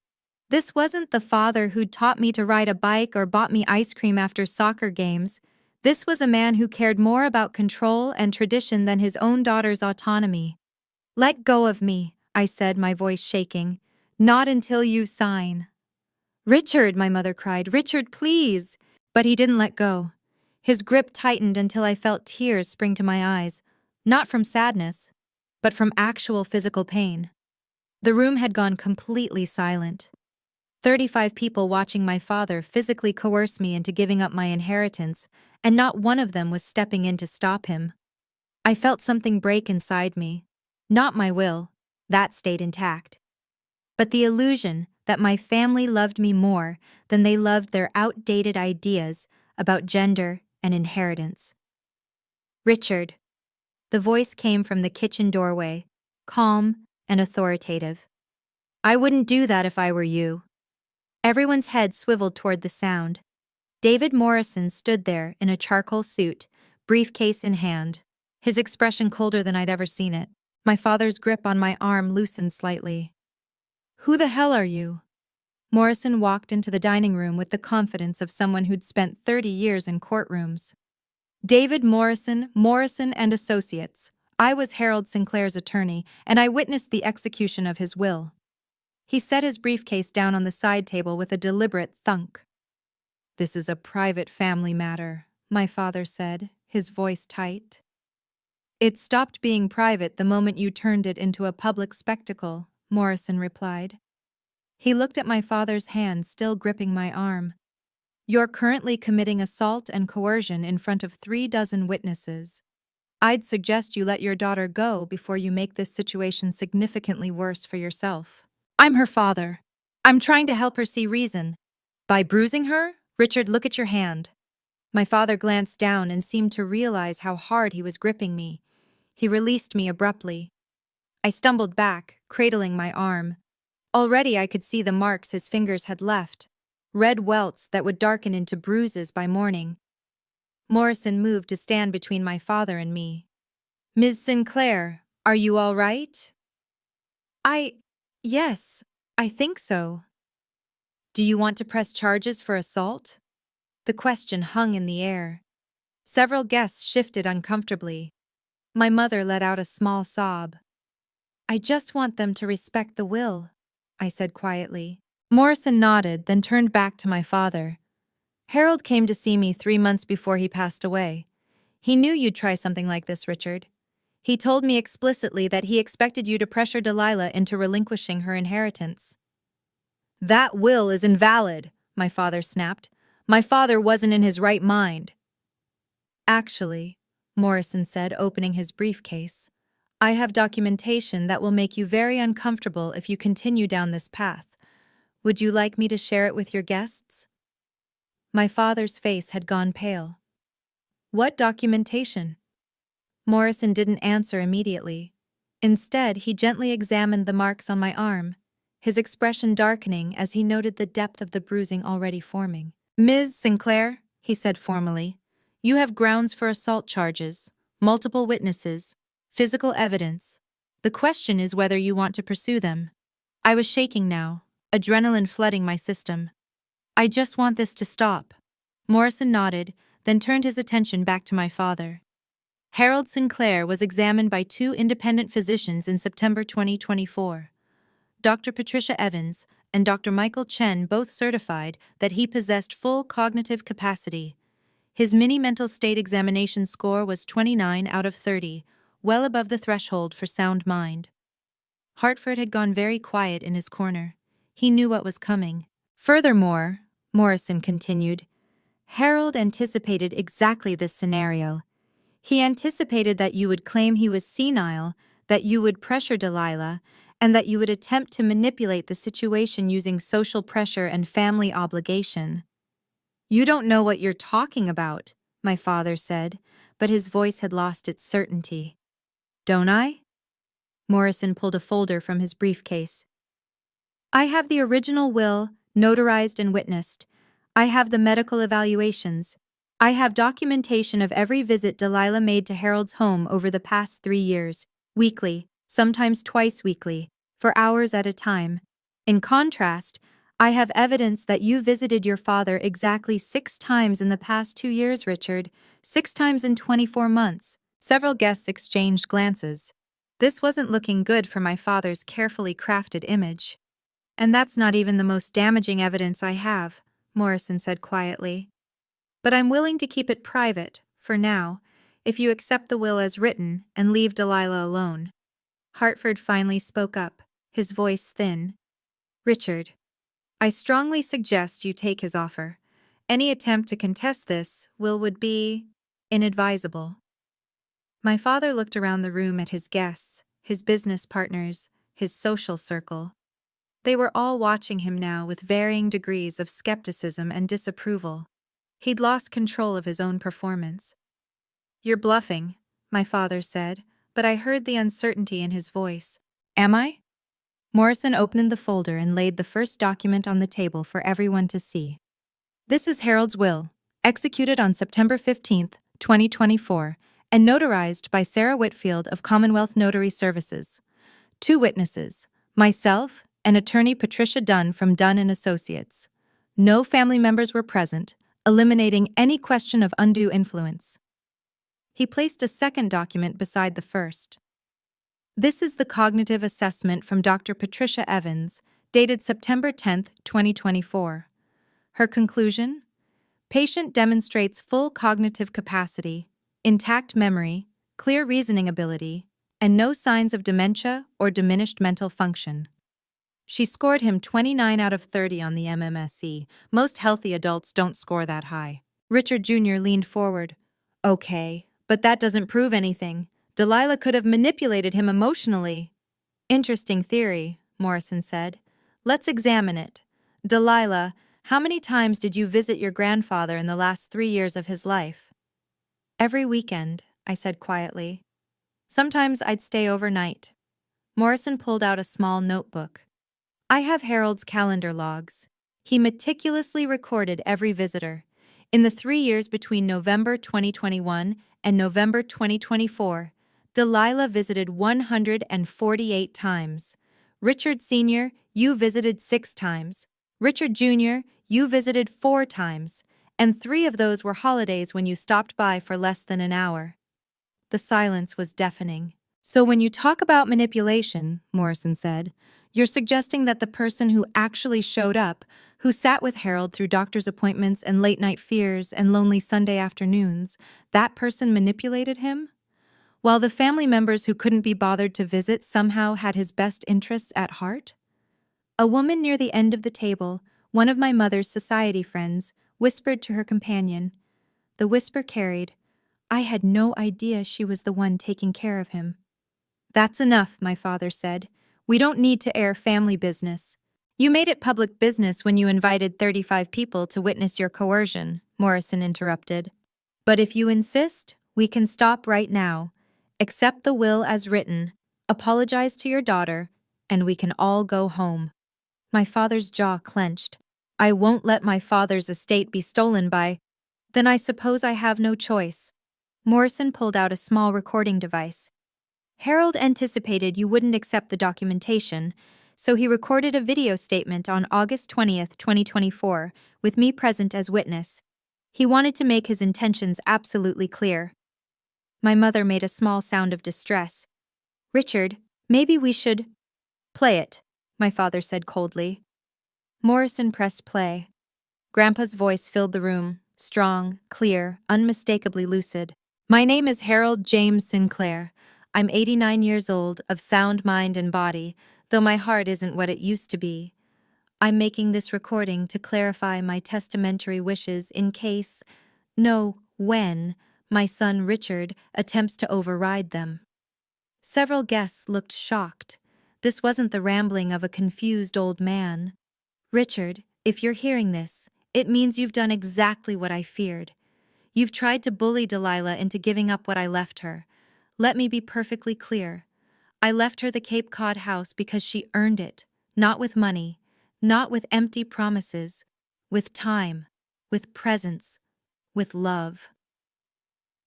This wasn't the father who'd taught me to ride a bike or bought me ice cream after soccer games. This was a man who cared more about control and tradition than his own daughter's autonomy. Let go of me, I said, my voice shaking. Not until you sign. Richard, my mother cried. Richard, please. But he didn't let go. His grip tightened until I felt tears spring to my eyes, not from sadness, but from actual physical pain. The room had gone completely silent. 35 people watching my father physically coerce me into giving up my inheritance, and not one of them was stepping in to stop him. I felt something break inside me. Not my will, that stayed intact. But the illusion that my family loved me more than they loved their outdated ideas about gender and inheritance. Richard. The voice came from the kitchen doorway, calm and authoritative. I wouldn't do that if I were you. Everyone's head swiveled toward the sound. David Morrison stood there in a charcoal suit, briefcase in hand, his expression colder than I'd ever seen it. My father's grip on my arm loosened slightly. Who the hell are you? Morrison walked into the dining room with the confidence of someone who'd spent 30 years in courtrooms. David Morrison, Morrison and Associates. I was Harold Sinclair's attorney, and I witnessed the execution of his will. He set his briefcase down on the side table with a deliberate thunk. This is a private family matter, my father said, his voice tight. It stopped being private the moment you turned it into a public spectacle, Morrison replied. He looked at my father's hand still gripping my arm. You're currently committing assault and coercion in front of 36 witnesses. I'd suggest you let your daughter go before you make this situation significantly worse for yourself. I'm her father. I'm trying to help her see reason. By bruising her? Richard, look at your hand. My father glanced down and seemed to realize how hard he was gripping me. He released me abruptly. I stumbled back, cradling my arm. Already I could see the marks his fingers had left, red welts that would darken into bruises by morning. Morrison moved to stand between my father and me. Ms. Sinclair, are you all right? Yes, I think so. Do you want to press charges for assault? The question hung in the air. Several guests shifted uncomfortably. My mother let out a small sob. I just want them to respect the will, I said quietly. Morrison nodded, then turned back to my father. Harold came to see me 3 months before he passed away. He knew you'd try something like this, Richard. He told me explicitly that he expected you to pressure Delilah into relinquishing her inheritance. That will is invalid, my father snapped. My father wasn't in his right mind. Actually, Morrison said, opening his briefcase, I have documentation that will make you very uncomfortable if you continue down this path. Would you like me to share it with your guests? My father's face had gone pale. What documentation? Morrison didn't answer immediately. Instead, he gently examined the marks on my arm, his expression darkening as he noted the depth of the bruising already forming. Ms. Sinclair, he said formally, you have grounds for assault charges, multiple witnesses, physical evidence. The question is whether you want to pursue them. I was shaking now, adrenaline flooding my system. I just want this to stop. Morrison nodded, then turned his attention back to my father. Harold Sinclair was examined by 2 independent physicians in September 2024. Dr. Patricia Evans and Dr. Michael Chen both certified that he possessed full cognitive capacity. His mini-mental state examination score was 29 out of 30, well above the threshold for sound mind. Hartford had gone very quiet in his corner. He knew what was coming. Furthermore, Morrison continued, Harold anticipated exactly this scenario. He anticipated that you would claim he was senile, that you would pressure Delilah, and that you would attempt to manipulate the situation using social pressure and family obligation. You don't know what you're talking about, my father said, but his voice had lost its certainty. Don't I? Morrison pulled a folder from his briefcase. I have the original will, notarized and witnessed. I have the medical evaluations. I have documentation of every visit Delilah made to Harold's home over the past 3 years, weekly, sometimes twice weekly, for hours at a time. In contrast, I have evidence that you visited your father exactly 6 times in the past 2 years, Richard, 6 times in 24 months. Several guests exchanged glances. This wasn't looking good for my father's carefully crafted image. And that's not even the most damaging evidence I have, Morrison said quietly. But I'm willing to keep it private, for now, if you accept the will as written and leave Delilah alone. Hartford finally spoke up, his voice thin. Richard, I strongly suggest you take his offer. Any attempt to contest this will would be inadvisable. My father looked around the room at his guests, his business partners, his social circle. They were all watching him now with varying degrees of skepticism and disapproval. He'd lost control of his own performance. You're bluffing, my father said, but I heard the uncertainty in his voice. Am I? Morrison opened the folder and laid the first document on the table for everyone to see. This is Harold's will, executed on September 15, 2024, and notarized by Sarah Whitfield of Commonwealth Notary Services. 2 witnesses, myself and attorney Patricia Dunn from Dunn & Associates. No family members were present, eliminating any question of undue influence. He placed a second document beside the first. This is the cognitive assessment from Dr. Patricia Evans, dated September 10, 2024. Her conclusion? Patient demonstrates full cognitive capacity, intact memory, clear reasoning ability, and no signs of dementia or diminished mental function. She scored him 29 out of 30 on the MMSE. Most healthy adults don't score that high. Richard Jr. leaned forward. Okay, but that doesn't prove anything. Delilah could have manipulated him emotionally. Interesting theory, Morrison said. Let's examine it. Delilah, how many times did you visit your grandfather in the last 3 years of his life? Every weekend, I said quietly. Sometimes I'd stay overnight. Morrison pulled out a small notebook. I have Harold's calendar logs. He meticulously recorded every visitor. In the 3 years between November 2021 and November 2024, Delilah visited 148 times. Richard Sr., you visited 6 times. Richard Jr., you visited 4 times, and 3 of those were holidays when you stopped by for less than an hour. The silence was deafening. So when you talk about manipulation, Morrison said, you're suggesting that the person who actually showed up, who sat with Harold through doctor's appointments and late-night fears and lonely Sunday afternoons, that person manipulated him? While the family members who couldn't be bothered to visit somehow had his best interests at heart? A woman near the end of the table, one of my mother's society friends, whispered to her companion. The whisper carried, "I had no idea she was the one taking care of him." "That's enough," my father said. "We don't need to air family business." "You made it public business when you invited 35 people to witness your coercion," Morrison interrupted. "But if you insist, we can stop right now. Accept the will as written, apologize to your daughter, and we can all go home." My father's jaw clenched. "I won't let my father's estate be stolen by—" "Then I suppose I have no choice." Morrison pulled out a small recording device. "Harold anticipated you wouldn't accept the documentation, so he recorded a video statement on August 20th, 2024, with me present as witness. He wanted to make his intentions absolutely clear." My mother made a small sound of distress. "Richard, maybe we should—" "Play it," my father said coldly. Morrison pressed play. Grandpa's voice filled the room, strong, clear, unmistakably lucid. "My name is Harold James Sinclair. I'm 89 years old, of sound mind and body, though my heart isn't what it used to be. I'm making this recording to clarify my testamentary wishes in case, no, when, my son Richard attempts to override them." Several guests looked shocked. This wasn't the rambling of a confused old man. "Richard, if you're hearing this, it means you've done exactly what I feared. You've tried to bully Delilah into giving up what I left her. Let me be perfectly clear. I left her the Cape Cod house because she earned it, not with money, not with empty promises, with time, with presence, with love."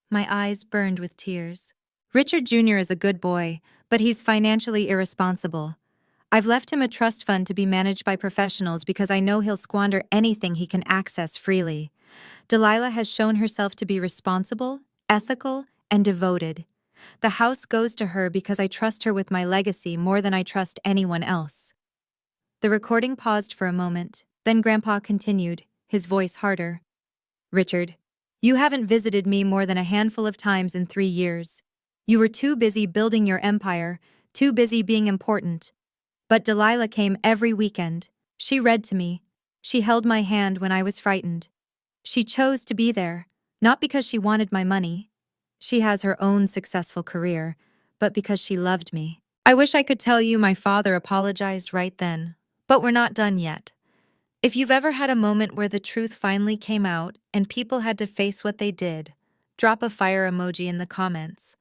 My eyes burned with tears. "Richard Jr. is a good boy, but he's financially irresponsible. I've left him a trust fund to be managed by professionals because I know he'll squander anything he can access freely. Delilah has shown herself to be responsible, ethical, and devoted. The house goes to her because I trust her with my legacy more than I trust anyone else." The recording paused for a moment, then Grandpa continued, his voice harder. "Richard, you haven't visited me more than a handful of times in 3 years. You were too busy building your empire, too busy being important. But Delilah came every weekend. She read to me. She held my hand when I was frightened. She chose to be there, not because she wanted my money. She has her own successful career, but because she loved me. I wish I could tell you my father apologized right then, but we're not done yet. If you've ever had a moment where the truth finally came out and people had to face what they did, drop a fire emoji in the comments.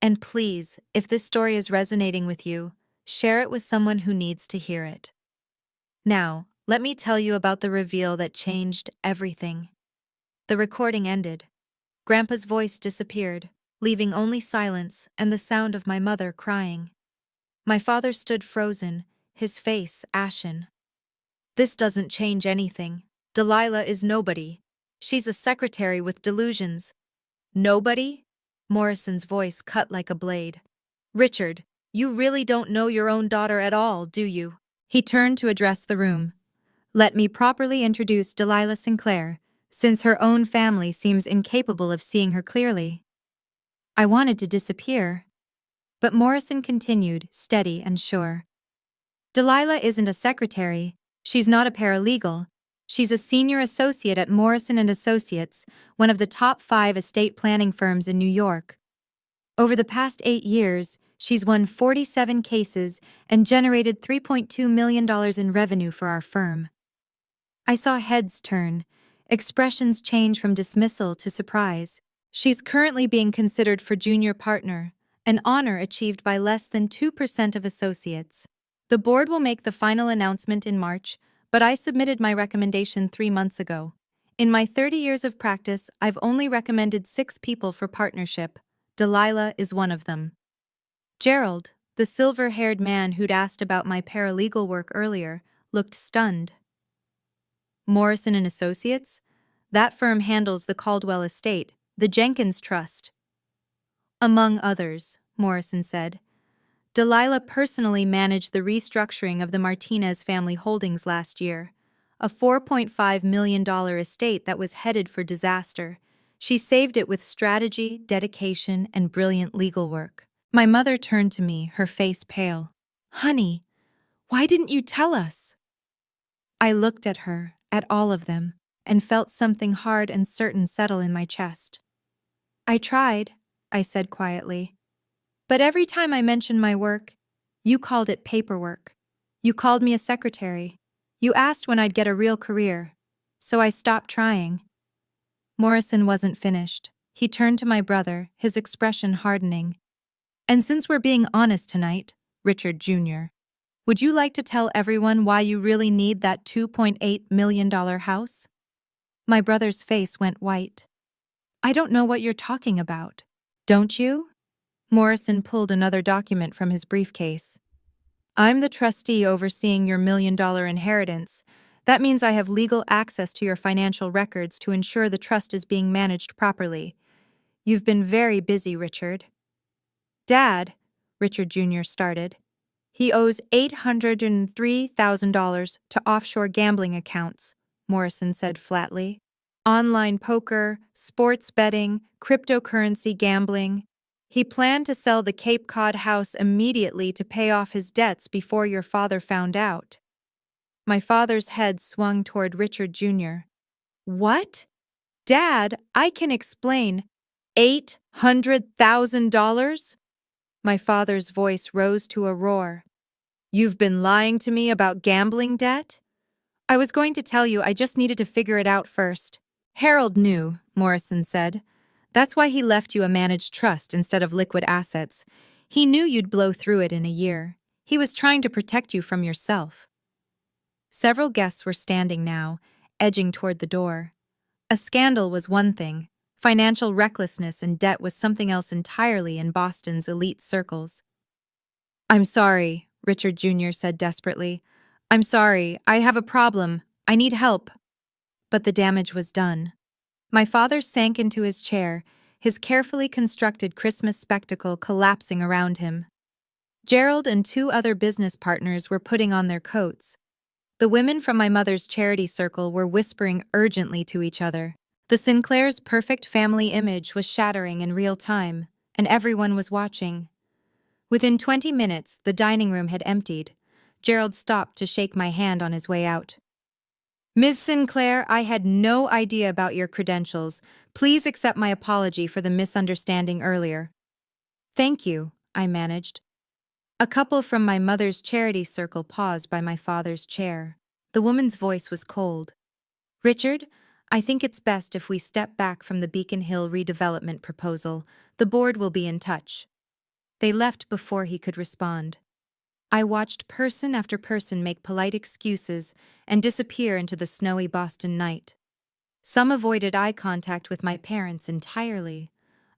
And please, if this story is resonating with you, share it with someone who needs to hear it. Now, let me tell you about the reveal that changed everything. The recording ended. Grandpa's voice disappeared, leaving only silence and the sound of my mother crying. My father stood frozen, his face ashen. "This doesn't change anything. Delilah is nobody. She's a secretary with delusions." "Nobody?" Morrison's voice cut like a blade. "Richard, you really don't know your own daughter at all, do you?" He turned to address the room. "Let me properly introduce Delilah Sinclair, since her own family seems incapable of seeing her clearly." I wanted to disappear, but Morrison continued, steady and sure. "Delilah isn't a secretary. She's not a paralegal. She's a senior associate at Morrison & Associates, one of the top 5 estate planning firms in New York. Over the past 8 years, she's won 47 cases and generated $3.2 million in revenue for our firm." I saw heads turn, expressions change from dismissal to surprise. "She's currently being considered for junior partner, an honor achieved by less than 2% of associates. The board will make the final announcement in March, but I submitted my recommendation 3 months ago. In my 30 years of practice, I've only recommended 6 people for partnership. Delilah is one of them." Gerald, the silver-haired man who'd asked about my paralegal work earlier, looked stunned. "Morrison & Associates? That firm handles the Caldwell estate, the Jenkins Trust." "Among others," Morrison said. "Delilah personally managed the restructuring of the Martinez family holdings last year. a $4.5 million estate that was headed for disaster. She saved it with strategy, dedication, and brilliant legal work. My mother turned to me, her face pale. "Honey, why didn't you tell us?" I looked at her, at all of them, and felt something hard and certain settle in my chest. "I tried," I said quietly. "But every time I mentioned my work, you called it paperwork. You called me a secretary. You asked when I'd get a real career. So I stopped trying." Morrison wasn't finished. He turned to my brother, his expression hardening. "And since we're being honest tonight, Richard Jr., would you like to tell everyone why you really need that $2.8 million house?" My brother's face went white. "I don't know what you're talking about." "Don't you?" Morrison pulled another document from his briefcase. "I'm the trustee overseeing your $1 million inheritance. That means I have legal access to your financial records to ensure the trust is being managed properly. You've been very busy, Richard." "Dad," Richard Jr. started. "He owes $803,000 to offshore gambling accounts," Morrison said flatly. "Online poker, sports betting, cryptocurrency gambling. He planned to sell the Cape Cod house immediately to pay off his debts before your father found out." My father's head swung toward Richard Jr. "What? Dad, I can explain. $800,000? My father's voice rose to a roar. "You've been lying to me about gambling debt?" "I was going to tell you, I just needed to figure it out first." "Harold knew," Morrison said. "That's why he left you a managed trust instead of liquid assets. He knew you'd blow through it in a year. He was trying to protect you from yourself." Several guests were standing now, edging toward the door. A scandal was one thing. Financial recklessness and debt was something else entirely in Boston's elite circles. "I'm sorry," Richard Jr. said desperately. "I'm sorry. I have a problem. I need help." But the damage was done. My father sank into his chair, his carefully constructed Christmas spectacle collapsing around him. Gerald and two other business partners were putting on their coats. The women from my mother's charity circle were whispering urgently to each other. The Sinclair's perfect family image was shattering in real time, and everyone was watching. Within 20 minutes, the dining room had emptied. Gerald stopped to shake my hand on his way out. "Ms. Sinclair, I had no idea about your credentials. Please accept my apology for the misunderstanding earlier." "Thank you," I managed. A couple from my mother's charity circle paused by my father's chair. The woman's voice was cold. "Richard, I think it's best if we step back from the Beacon Hill redevelopment proposal. The board will be in touch." They left before he could respond. I watched person after person make polite excuses and disappear into the snowy Boston night. Some avoided eye contact with my parents entirely.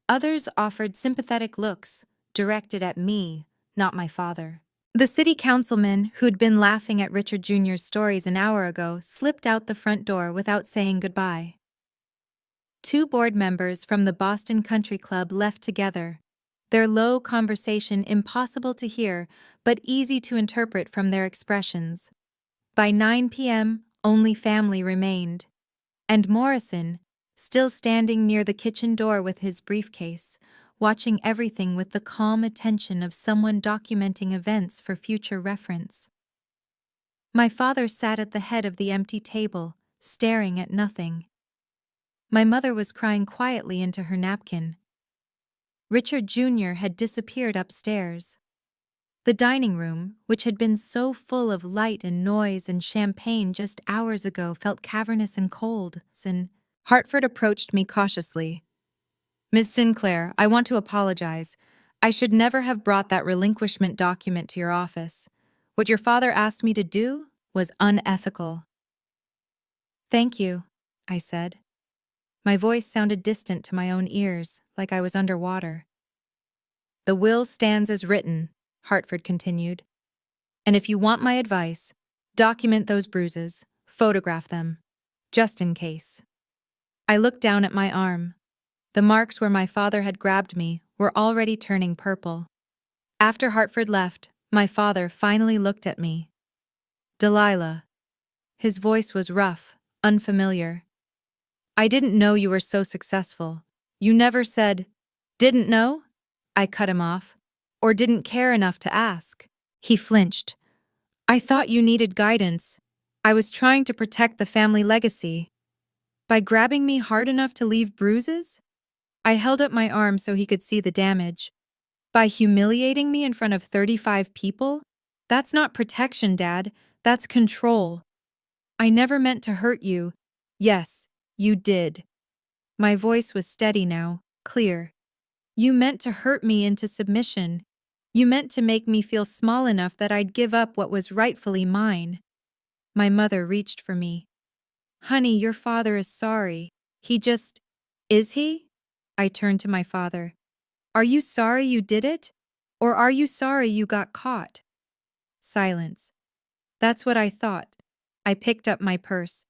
Others offered sympathetic looks, directed at me, not my father. The city councilman, who'd been laughing at Richard Jr.'s stories an hour ago, slipped out the front door without saying goodbye. Two board members from the Boston Country Club left together, their low conversation impossible to hear but easy to interpret from their expressions. By 9 p.m., only family remained. And Morrison, still standing near the kitchen door with his briefcase, watching everything with the calm attention of someone documenting events for future reference. My father sat at the head of the empty table, staring at nothing. My mother was crying quietly into her napkin. Richard Jr. had disappeared upstairs. The dining room, which had been so full of light and noise and champagne just hours ago, felt cavernous and cold. Hartford approached me cautiously. "Ms. Sinclair, I want to apologize. I should never have brought that relinquishment document to your office. What your father asked me to do was unethical." "Thank you," I said. My voice sounded distant to my own ears, like I was underwater. "The will stands as written," Hartford continued. "And if you want my advice, document those bruises, photograph them, just in case." I looked down at my arm. The marks where my father had grabbed me were already turning purple. After Hartford left, my father finally looked at me. "Delilah." His voice was rough, unfamiliar. I didn't know you were so successful. You never said, "Didn't know?" I cut him off. Or didn't care enough to ask. He flinched. I thought you needed guidance. I was trying to protect the family legacy. By grabbing me hard enough to leave bruises? I held up my arm so he could see the damage. By humiliating me in front of 35 people? That's not protection, Dad. That's control. I never meant to hurt you. Yes, you did. My voice was steady now, clear. You meant to hurt me into submission. You meant to make me feel small enough that I'd give up what was rightfully mine. My mother reached for me. Honey, your father is sorry. He just… Is he? I turned to my father. Are you sorry you did it? Or are you sorry you got caught? Silence. That's what I thought. I picked up my purse.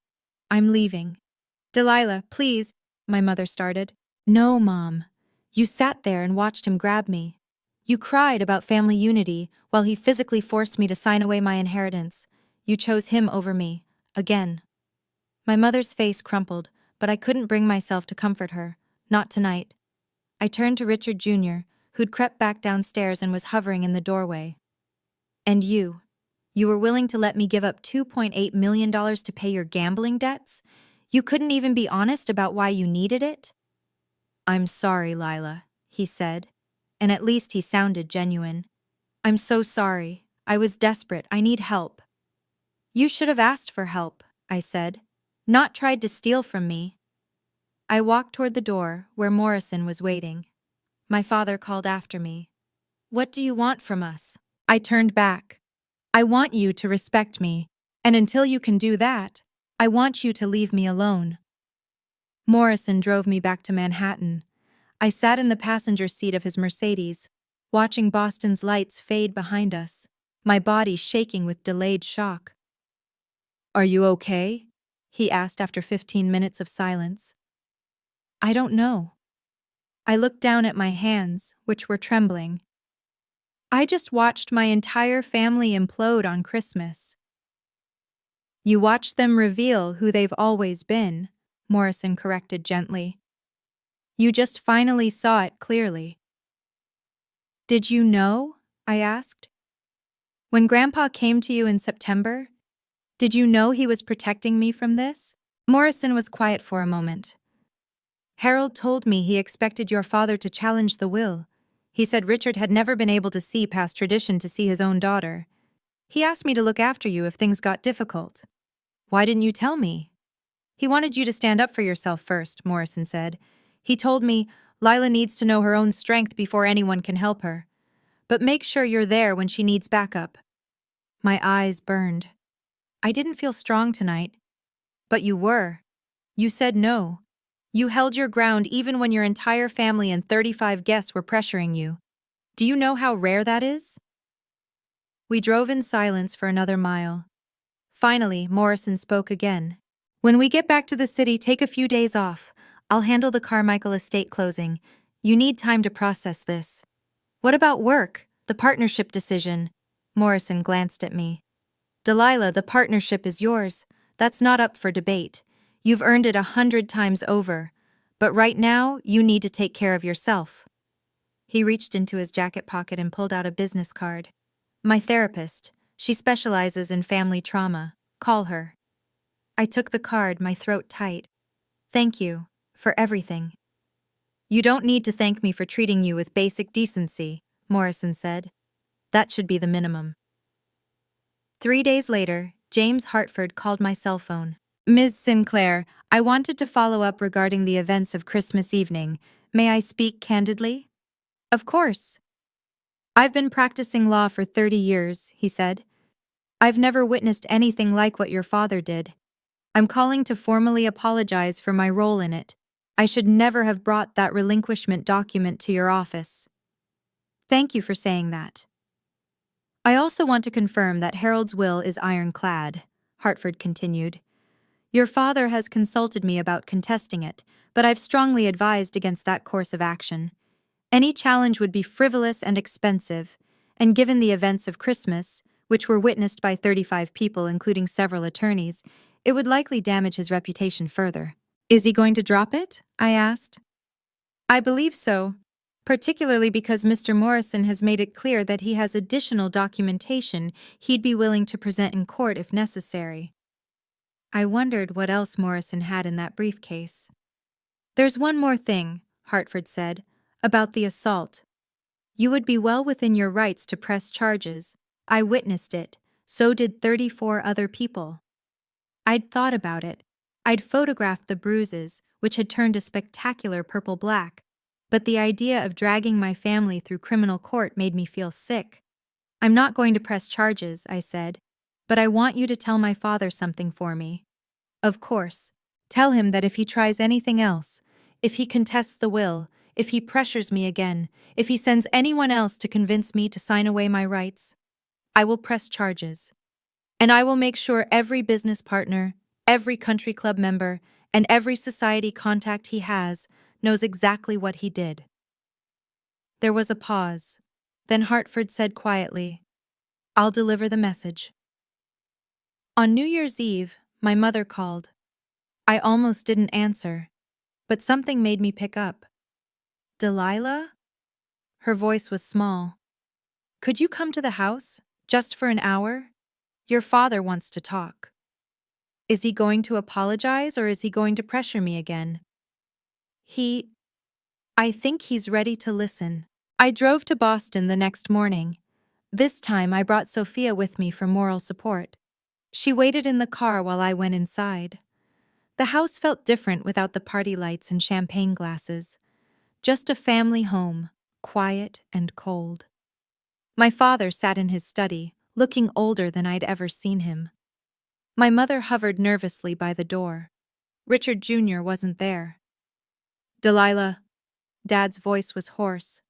I'm leaving. Delilah, please, my mother started. No, Mom. You sat there and watched him grab me. You cried about family unity while he physically forced me to sign away my inheritance. You chose him over me. Again. My mother's face crumpled, but I couldn't bring myself to comfort her. Not tonight. I turned to Richard Jr., who'd crept back downstairs and was hovering in the doorway. And you were willing to let me give up $2.8 million to pay your gambling debts? You couldn't even be honest about why you needed it? I'm sorry, Lila, he said, and at least he sounded genuine. I'm so sorry. I was desperate. I need help. You should have asked for help, I said, not tried to steal from me. I walked toward the door where Morrison was waiting. My father called after me. What do you want from us? I turned back. I want you to respect me, and until you can do that, I want you to leave me alone. Morrison drove me back to Manhattan. I sat in the passenger seat of his Mercedes, watching Boston's lights fade behind us, my body shaking with delayed shock. Are you okay? He asked after 15 minutes of silence. I don't know. I looked down at my hands, which were trembling. I just watched my entire family implode on Christmas. You watched them reveal who they've always been, Morrison corrected gently. You just finally saw it clearly. Did you know? I asked. When Grandpa came to you in September, did you know he was protecting me from this? Morrison was quiet for a moment. Harold told me he expected your father to challenge the will. He said Richard had never been able to see past tradition to see his own daughter. He asked me to look after you if things got difficult. Why didn't you tell me? He wanted you to stand up for yourself first, Morrison said. He told me Lila needs to know her own strength before anyone can help her. But make sure you're there when she needs backup. My eyes burned. I didn't feel strong tonight. But you were. You said no. You held your ground even when your entire family and 35 guests were pressuring you. Do you know how rare that is? We drove in silence for another mile. Finally, Morrison spoke again. When we get back to the city, take a few days off. I'll handle the Carmichael estate closing. You need time to process this. What about work? The partnership decision? Morrison glanced at me. Delilah, the partnership is yours. That's not up for debate. You've earned it 100 times over. But right now, you need to take care of yourself. He reached into his jacket pocket and pulled out a business card. My therapist. She specializes in family trauma. Call her. I took the card, my throat tight. Thank you for everything. You don't need to thank me for treating you with basic decency, Morrison said. That should be the minimum. 3 days later, James Hartford called my cell phone. Ms. Sinclair, I wanted to follow up regarding the events of Christmas evening. May I speak candidly? Of course. I've been practicing law for 30 years, he said. I've never witnessed anything like what your father did. I'm calling to formally apologize for my role in it. I should never have brought that relinquishment document to your office. Thank you for saying that. I also want to confirm that Harold's will is ironclad, Hartford continued. Your father has consulted me about contesting it, but I've strongly advised against that course of action. Any challenge would be frivolous and expensive, and given the events of Christmas, which were witnessed by 35 people, including several attorneys, it would likely damage his reputation further. Is he going to drop it? I asked. I believe so, particularly because Mr. Morrison has made it clear that he has additional documentation he'd be willing to present in court if necessary. I wondered what else Morrison had in that briefcase. There's one more thing, Hartford said, about the assault. You would be well within your rights to press charges. I witnessed it. So did 34 other people. I'd thought about it. I'd photographed the bruises, which had turned a spectacular purple-black, but the idea of dragging my family through criminal court made me feel sick. I'm not going to press charges, I said, but I want you to tell my father something for me. Of course. Tell him that if he tries anything else, if he contests the will, if he pressures me again, if he sends anyone else to convince me to sign away my rights, I will press charges. And I will make sure every business partner, every country club member, and every society contact he has knows exactly what he did. There was a pause. Then Hartford said quietly, I'll deliver the message. On New Year's Eve, my mother called. I almost didn't answer, but something made me pick up. Delilah? Her voice was small. Could you come to the house, just for an hour? Your father wants to talk. Is he going to apologize or is he going to pressure me again? I think he's ready to listen. I drove to Boston the next morning. This time I brought Sophia with me for moral support. She waited in the car while I went inside. The house felt different without the party lights and champagne glasses. Just a family home, quiet and cold. My father sat in his study, looking older than I'd ever seen him. My mother hovered nervously by the door. Richard Jr. wasn't there. Delilah, Dad's voice was hoarse.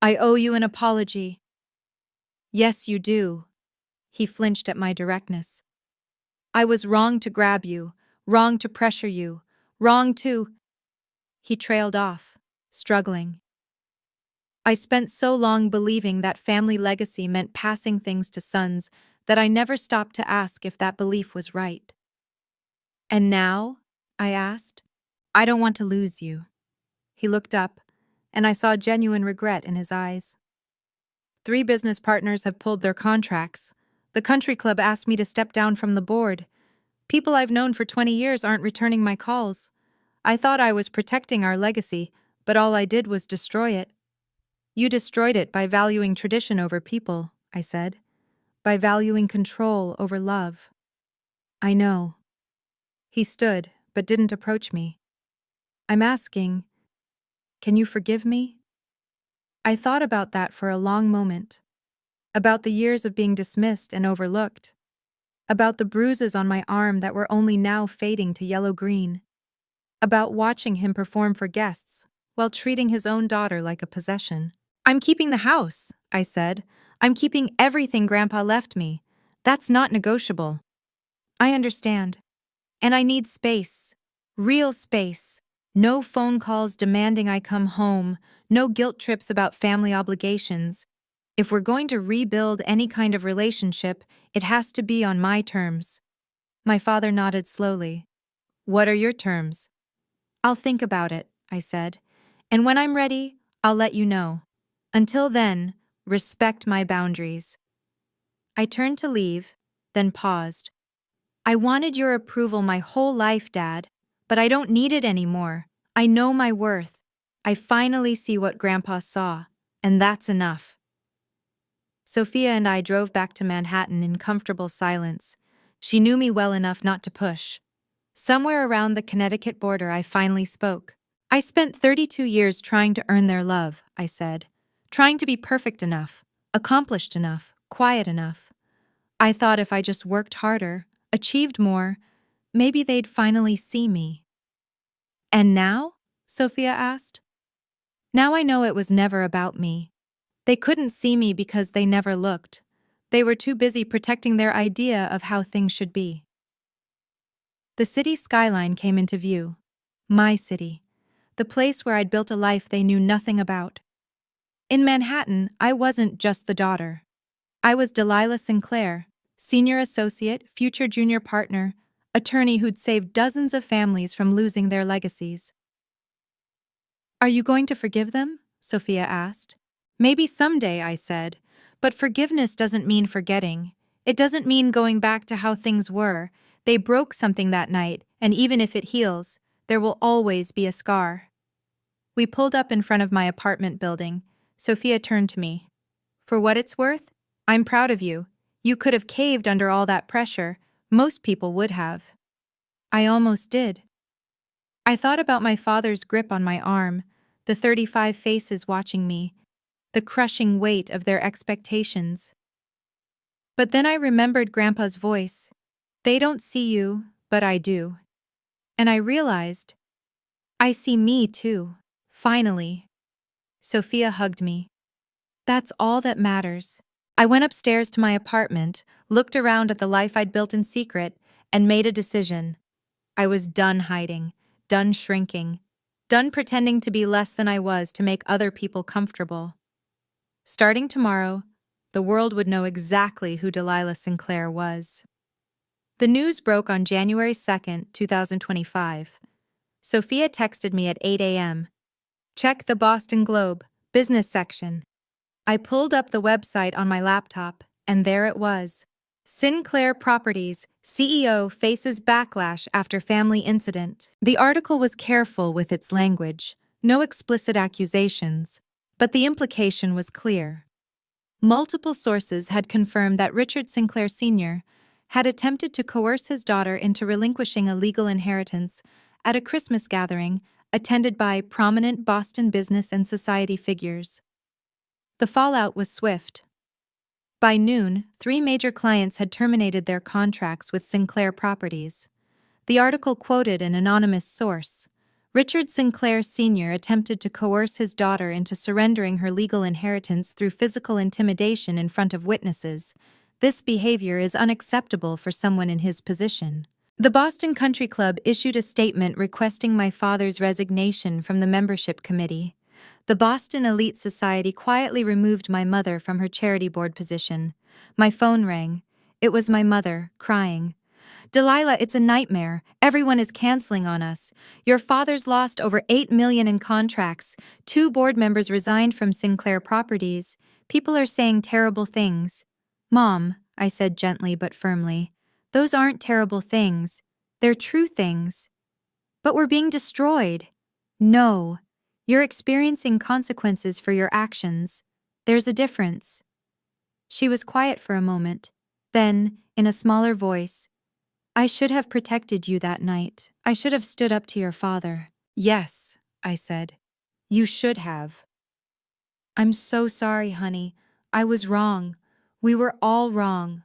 I owe you an apology. Yes, you do. He flinched at my directness. I was wrong to grab you, wrong to pressure you, wrong to... He trailed off, struggling. I spent so long believing that family legacy meant passing things to sons that I never stopped to ask if that belief was right. And now? I asked. I don't want to lose you. He looked up, and I saw genuine regret in his eyes. 3 business partners have pulled their contracts. The country club asked me to step down from the board. People I've known for 20 years aren't returning my calls. I thought I was protecting our legacy, but all I did was destroy it. You destroyed it by valuing tradition over people, I said. By valuing control over love. I know. He stood, but didn't approach me. I'm asking, can you forgive me? I thought about that for a long moment. About the years of being dismissed and overlooked. About the bruises on my arm that were only now fading to yellow-green. About watching him perform for guests while treating his own daughter like a possession. I'm keeping the house, I said. I'm keeping everything Grandpa left me. That's not negotiable. I understand. And I need space. Real space. No phone calls demanding I come home. No guilt trips about family obligations. If we're going to rebuild any kind of relationship, it has to be on my terms. My father nodded slowly. What are your terms? I'll think about it, I said. And when I'm ready, I'll let you know. Until then, respect my boundaries. I turned to leave, then paused. I wanted your approval my whole life, Dad, but I don't need it anymore. I know my worth. I finally see what Grandpa saw, and that's enough. Sophia and I drove back to Manhattan in comfortable silence. She knew me well enough not to push. Somewhere around the Connecticut border, I finally spoke. I spent 32 years trying to earn their love, I said. Trying to be perfect enough, accomplished enough, quiet enough. I thought if I just worked harder, achieved more, maybe they'd finally see me. And now? Sophia asked. Now I know it was never about me. They couldn't see me because they never looked. They were too busy protecting their idea of how things should be. The city skyline came into view. My city. The place where I'd built a life they knew nothing about. In Manhattan, I wasn't just the daughter. I was Delilah Sinclair, senior associate, future junior partner, attorney who'd saved dozens of families from losing their legacies. Are you going to forgive them? Sophia asked. Maybe someday, I said, but forgiveness doesn't mean forgetting. It doesn't mean going back to how things were. They broke something that night, and even if it heals, there will always be a scar. We pulled up in front of my apartment building. Sophia turned to me. For what it's worth, I'm proud of you. You could have caved under all that pressure. Most people would have. I almost did. I thought about my father's grip on my arm, the 35 faces watching me, the crushing weight of their expectations. But then I remembered Grandpa's voice. They don't see you, but I do. And I realized, I see me too. Finally. Sophia hugged me. That's all that matters. I went upstairs to my apartment, looked around at the life I'd built in secret, and made a decision. I was done hiding, done shrinking, done pretending to be less than I was to make other people comfortable. Starting tomorrow, the world would know exactly who Delilah Sinclair was. The news broke on January 2nd, 2025. Sophia texted me at 8 a.m. Check the Boston Globe, business section. I pulled up the website on my laptop, and there it was. Sinclair Properties CEO faces backlash after family incident. The article was careful with its language, no explicit accusations, but the implication was clear. Multiple sources had confirmed that Richard Sinclair Sr. had attempted to coerce his daughter into relinquishing a legal inheritance at a Christmas gathering attended by prominent Boston business and society figures. The fallout was swift. By noon, 3 major clients had terminated their contracts with Sinclair Properties. The article quoted an anonymous source. Richard Sinclair Sr. attempted to coerce his daughter into surrendering her legal inheritance through physical intimidation in front of witnesses. This behavior is unacceptable for someone in his position. The Boston Country Club issued a statement requesting my father's resignation from the membership committee. The Boston Elite Society quietly removed my mother from her charity board position. My phone rang. It was my mother, crying. Delilah, it's a nightmare. Everyone is canceling on us. Your father's lost over $8 million in contracts. 2 board members resigned from Sinclair Properties. People are saying terrible things. Mom, I said gently but firmly, those aren't terrible things. They're true things. But we're being destroyed. No. You're experiencing consequences for your actions. There's a difference. She was quiet for a moment. Then, in a smaller voice, I should have protected you that night. I should have stood up to your father. Yes, I said. You should have. I'm so sorry, honey. I was wrong. We were all wrong.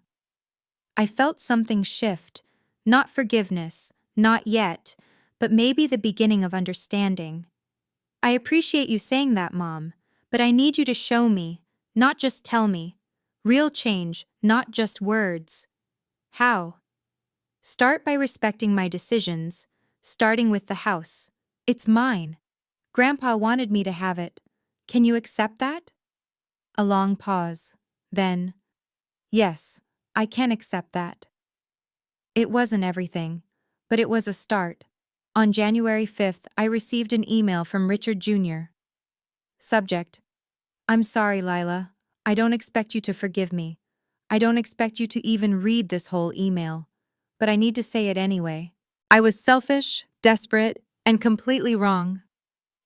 I felt something shift. Not forgiveness, not yet, but maybe the beginning of understanding. I appreciate you saying that, Mom, but I need you to show me, not just tell me. Real change, not just words. How? Start by respecting my decisions, starting with the house. It's mine. Grandpa wanted me to have it. Can you accept that? A long pause. Then, yes, I can accept that. It wasn't everything, but it was a start. On January 5th, I received an email from Richard Jr. Subject: I'm sorry, Lila. I don't expect you to forgive me. I don't expect you to even read this whole email. But I need to say it anyway. I was selfish, desperate, and completely wrong.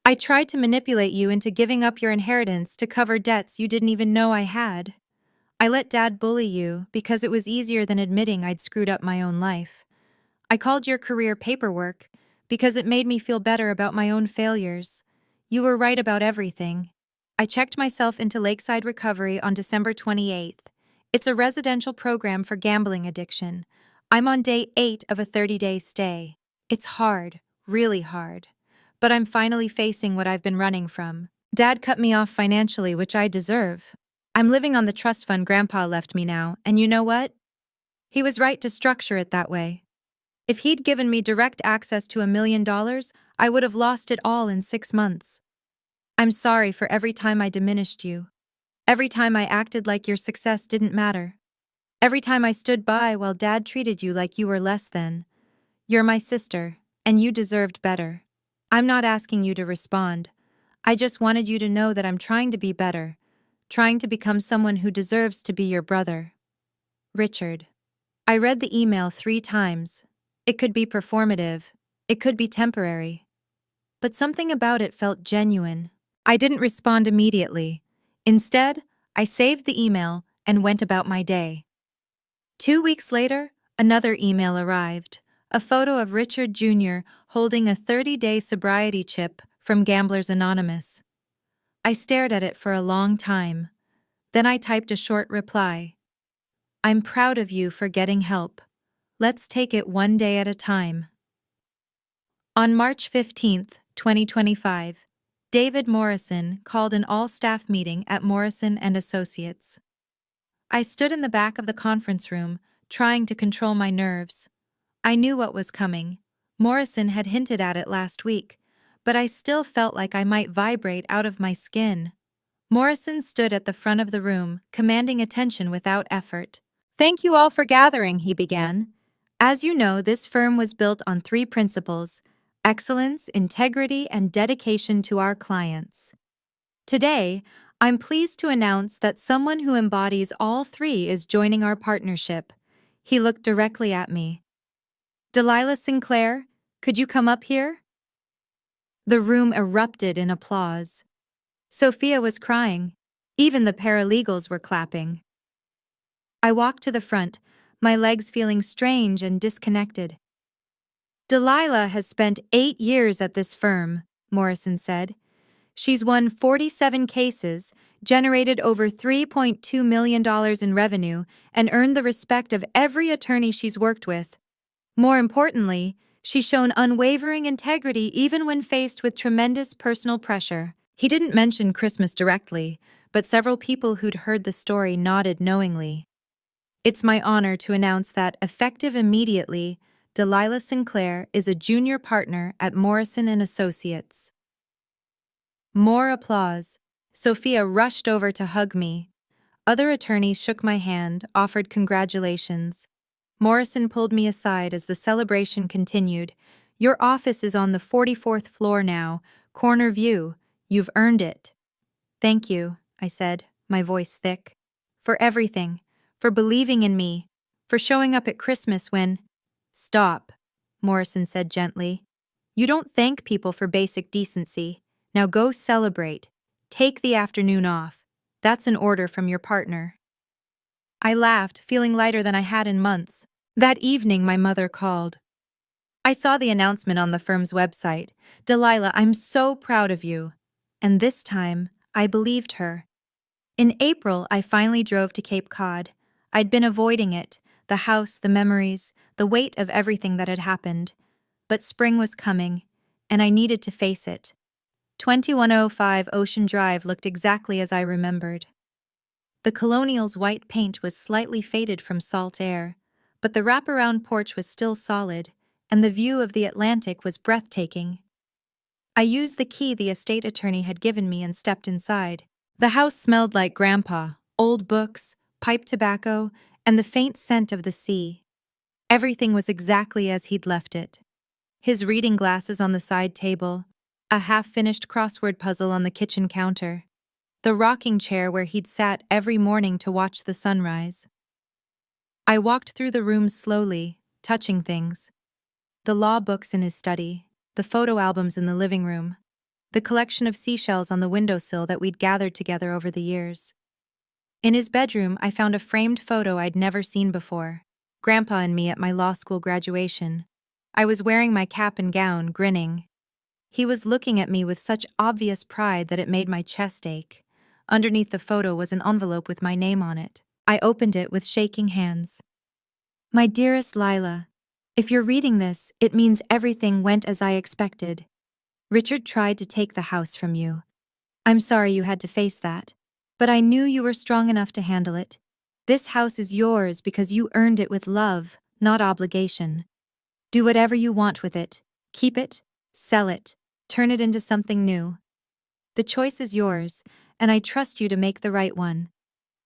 I tried to manipulate you into giving up your inheritance to cover debts you didn't even know I had. I let Dad bully you because it was easier than admitting I'd screwed up my own life. I called your career paperwork because it made me feel better about my own failures. You were right about everything. I checked myself into Lakeside Recovery on December 28th. It's a residential program for gambling addiction. I'm on day 8 of a 30-day stay. It's hard, really hard. But I'm finally facing what I've been running from. Dad cut me off financially, which I deserve. I'm living on the trust fund Grandpa left me now, and you know what? He was right to structure it that way. If he'd given me direct access to $1 million, I would have lost it all in 6 months. I'm sorry for every time I diminished you. Every time I acted like your success didn't matter. Every time I stood by while Dad treated you like you were less than. You're my sister, and you deserved better. I'm not asking you to respond. I just wanted you to know that I'm trying to be better, trying to become someone who deserves to be your brother. Richard. I read the email 3 times. It could be performative. It could be temporary. But something about it felt genuine. I didn't respond immediately. Instead, I saved the email and went about my day. 2 weeks later, another email arrived. A photo of Richard Jr. holding a 30-day sobriety chip from Gamblers Anonymous. I stared at it for a long time. Then I typed a short reply. I'm proud of you for getting help. Let's take it one day at a time. On March 15, 2025, David Morrison called an all-staff meeting at Morrison and Associates. I stood in the back of the conference room, trying to control my nerves. I knew what was coming. Morrison had hinted at it last week, but I still felt like I might vibrate out of my skin. Morrison stood at the front of the room, commanding attention without effort. Thank you all for gathering, he began. As you know, this firm was built on 3 principles: excellence, integrity, and dedication to our clients. Today, I'm pleased to announce that someone who embodies all 3 is joining our partnership. He looked directly at me. Delilah Sinclair, could you come up here? The room erupted in applause. Sophia was crying. Even the paralegals were clapping. I walked to the front, my legs feeling strange and disconnected. Delilah has spent 8 years at this firm, Morrison said. She's won 47 cases, generated over $3.2 million in revenue, and earned the respect of every attorney she's worked with. More importantly, she's shown unwavering integrity even when faced with tremendous personal pressure. He didn't mention Christmas directly, but several people who'd heard the story nodded knowingly. It's my honor to announce that, effective immediately, Delilah Sinclair is a junior partner at Morrison and Associates. More applause. Sophia rushed over to hug me. Other attorneys shook my hand, offered congratulations. Morrison pulled me aside as the celebration continued. Your office is on the 44th floor now, corner view. You've earned it. Thank you, I said, my voice thick. For everything. For believing in me. For showing up at Christmas when— Stop, Morrison said gently. You don't thank people for basic decency. Now go celebrate. Take the afternoon off. That's an order from your partner. I laughed, feeling lighter than I had in months. That evening, my mother called. I saw the announcement on the firm's website. Delilah, I'm so proud of you. And this time, I believed her. In April, I finally drove to Cape Cod. I'd been avoiding it, the house, the memories, the weight of everything that had happened. But spring was coming, and I needed to face it. 2105 Ocean Drive looked exactly as I remembered. The Colonial's white paint was slightly faded from salt air, but the wraparound porch was still solid, and the view of the Atlantic was breathtaking. I used the key the estate attorney had given me and stepped inside. The house smelled like Grandpa, old books, pipe tobacco, and the faint scent of the sea. Everything was exactly as he'd left it. His reading glasses on the side table, a half-finished crossword puzzle on the kitchen counter, the rocking chair where he'd sat every morning to watch the sunrise. I walked through the rooms slowly, touching things. The law books in his study, the photo albums in the living room, the collection of seashells on the windowsill that we'd gathered together over the years. In his bedroom, I found a framed photo I'd never seen before. Grandpa and me at my law school graduation. I was wearing my cap and gown, grinning. He was looking at me with such obvious pride that it made my chest ache. Underneath the photo was an envelope with my name on it. I opened it with shaking hands. My dearest Lila, if you're reading this, it means everything went as I expected. Richard tried to take the house from you. I'm sorry you had to face that, but I knew you were strong enough to handle it. This house is yours because you earned it with love, not obligation. Do whatever you want with it. Keep it, sell it, turn it into something new. The choice is yours, and I trust you to make the right one.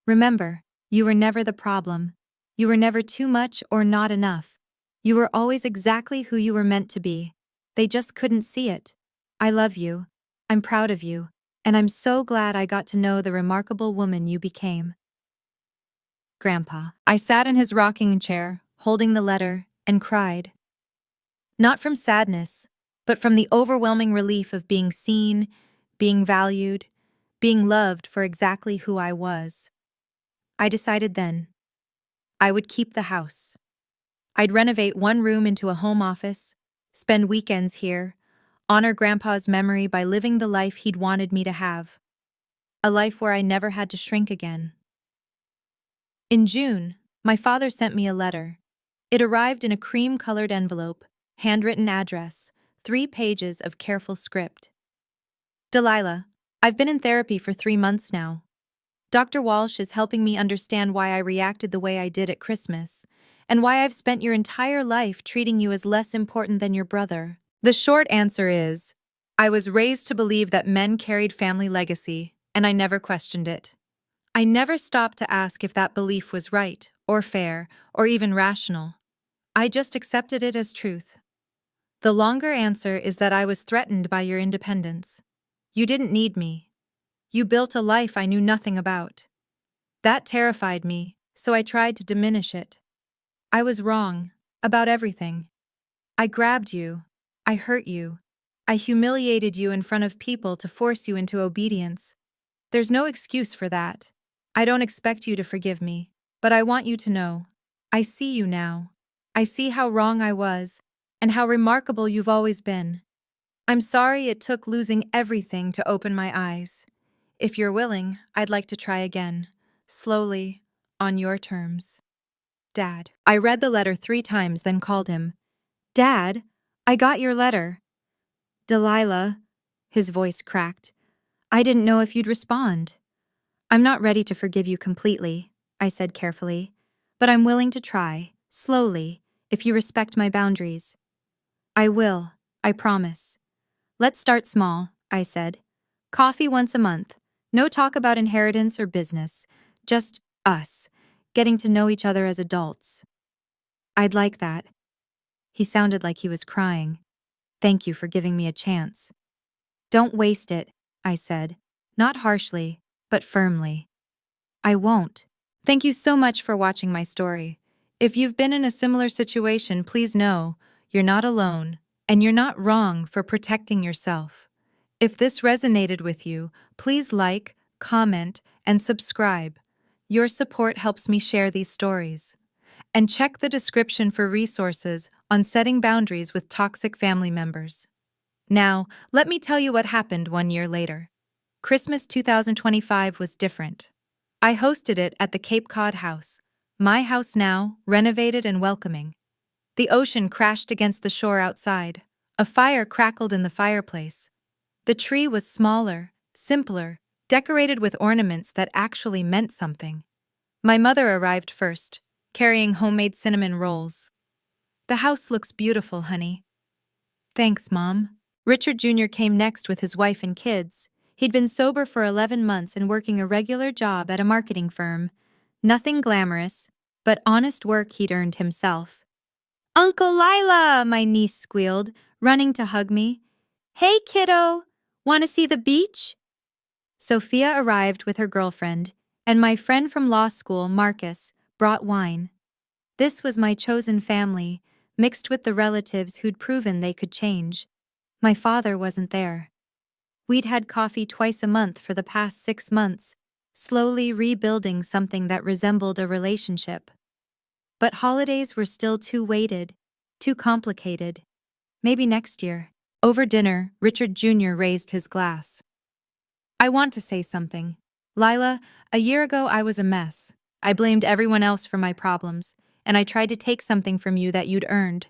Remember, you were never the problem. You were never too much or not enough. You were always exactly who you were meant to be. They just couldn't see it. I love you. I'm proud of you. And I'm so glad I got to know the remarkable woman you became. Grandpa. I sat in his rocking chair, holding the letter, and cried. Not from sadness, but from the overwhelming relief of being seen, being valued, being loved for exactly who I was. I decided then, I would keep the house. I'd renovate one room into a home office, spend weekends here, honor Grandpa's memory by living the life he'd wanted me to have. A life where I never had to shrink again. In June, my father sent me a letter. It arrived in a cream-colored envelope, handwritten address, 3 pages of careful script. Delilah, I've been in therapy for 3 months now. Dr. Walsh is helping me understand why I reacted the way I did at Christmas, and why I've spent your entire life treating you as less important than your brother. The short answer is, I was raised to believe that men carried family legacy, and I never questioned it. I never stopped to ask if that belief was right, or fair, or even rational. I just accepted it as truth. The longer answer is that I was threatened by your independence. You didn't need me. You built a life I knew nothing about. That terrified me, so I tried to diminish it. I was wrong, about everything. I grabbed you. I hurt you. I humiliated you in front of people to force you into obedience. There's no excuse for that. I don't expect you to forgive me, but I want you to know. I see you now. I see how wrong I was, and how remarkable you've always been. I'm sorry it took losing everything to open my eyes. If you're willing, I'd like to try again. Slowly, on your terms. Dad. I read the letter 3 times, then called him. Dad, I got your letter. Delilah. His voice cracked. I didn't know if you'd respond. I'm not ready to forgive you completely, I said carefully, but I'm willing to try, slowly, if you respect my boundaries. I will, I promise. Let's start small, I said. Coffee once a month. No talk about inheritance or business. Just us, getting to know each other as adults. I'd like that. He sounded like he was crying. Thank you for giving me a chance. Don't waste it, I said, not harshly, but firmly. I won't. Thank you so much for watching my story. If you've been in a similar situation, please know you're not alone, and you're not wrong for protecting yourself. If this resonated with you, please like, comment, and subscribe. Your support helps me share these stories. And check the description for resources on setting boundaries with toxic family members. Now, let me tell you what happened 1 year later. Christmas 2025 was different. I hosted it at the Cape Cod House, my house now, renovated and welcoming. The ocean crashed against the shore outside. A fire crackled in the fireplace. The tree was smaller, simpler, decorated with ornaments that actually meant something. My mother arrived first, carrying homemade cinnamon rolls. The house looks beautiful, honey. Thanks, Mom. Richard Jr. came next with his wife and kids. He'd been sober for 11 months and working a regular job at a marketing firm. Nothing glamorous, but honest work he'd earned himself. Uncle Lila, my niece squealed, running to hug me. Hey, kiddo! Want to see the beach? Sophia arrived with her girlfriend, and my friend from law school, Marcus, brought wine. This was my chosen family, mixed with the relatives who'd proven they could change. My father wasn't there. We'd had coffee twice a month for the past 6 months, slowly rebuilding something that resembled a relationship. But holidays were still too weighted, too complicated. Maybe next year. Over dinner, Richard Jr. raised his glass. I want to say something. Lila, a year ago I was a mess. I blamed everyone else for my problems, and I tried to take something from you that you'd earned.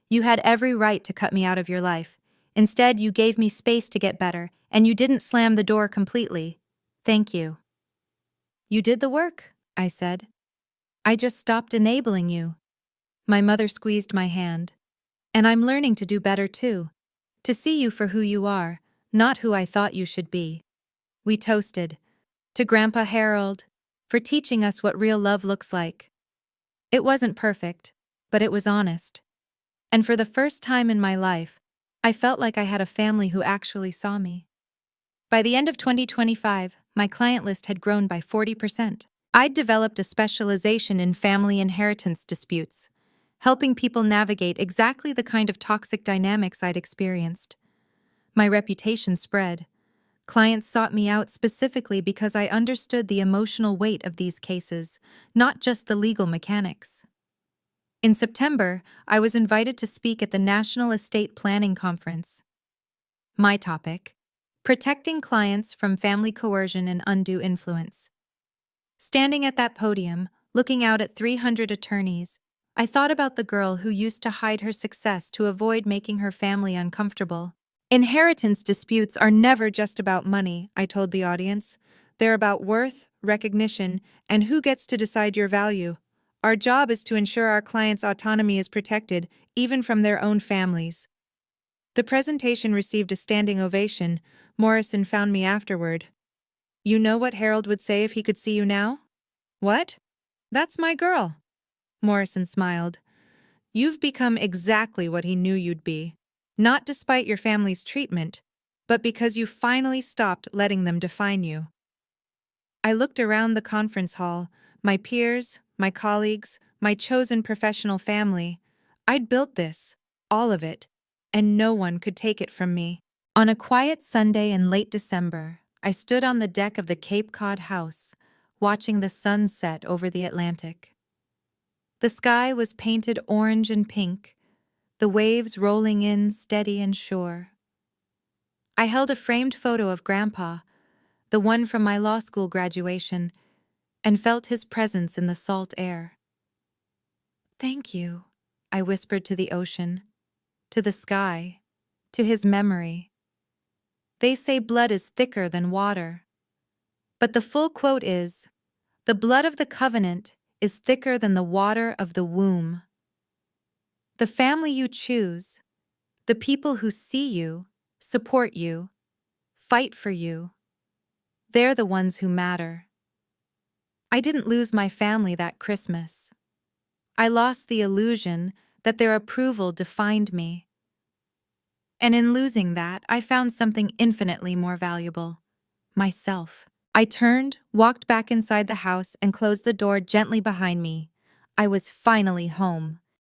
You had every right to cut me out of your life. Instead, you gave me space to get better, and you didn't slam the door completely. Thank you. You did the work, I said. I just stopped enabling you. My mother squeezed my hand. And I'm learning to do better too. To see you for who you are, not who I thought you should be. We toasted. To Grandpa Harold, for teaching us what real love looks like. It wasn't perfect, but it was honest. And for the first time in my life, I felt like I had a family who actually saw me. By the end of 2025, my client list had grown by 40%. I'd developed a specialization in family inheritance disputes, helping people navigate exactly the kind of toxic dynamics I'd experienced. My reputation spread. Clients sought me out specifically because I understood the emotional weight of these cases, not just the legal mechanics. In September, I was invited to speak at the National Estate Planning Conference. My topic: protecting clients from family coercion and undue influence. Standing at that podium, looking out at 300 attorneys, I thought about the girl who used to hide her success to avoid making her family uncomfortable. Inheritance disputes are never just about money, I told the audience. They're about worth, recognition, and who gets to decide your value. Our job is to ensure our clients' autonomy is protected, even from their own families. The presentation received a standing ovation. Morrison found me afterward. You know what Harold would say if he could see you now? What? That's my girl. Morrison smiled. You've become exactly what he knew you'd be. Not despite your family's treatment, but because you finally stopped letting them define you. I looked around the conference hall, my peers, my colleagues, my chosen professional family. I'd built this, all of it, and no one could take it from me. On a quiet Sunday in late December, I stood on the deck of the Cape Cod house, watching the sun set over the Atlantic. The sky was painted orange and pink, the waves rolling in steady and sure. I held a framed photo of Grandpa, the one from my law school graduation, and felt his presence in the salt air. Thank you, I whispered to the ocean, to the sky, to his memory. They say blood is thicker than water. But the full quote is, "The blood of the covenant is thicker than the water of the womb." The family you choose, the people who see you, support you, fight for you, they're the ones who matter. I didn't lose my family that Christmas. I lost the illusion that their approval defined me. And in losing that, I found something infinitely more valuable: myself. I turned, walked back inside the house, and closed the door gently behind me. I was finally home.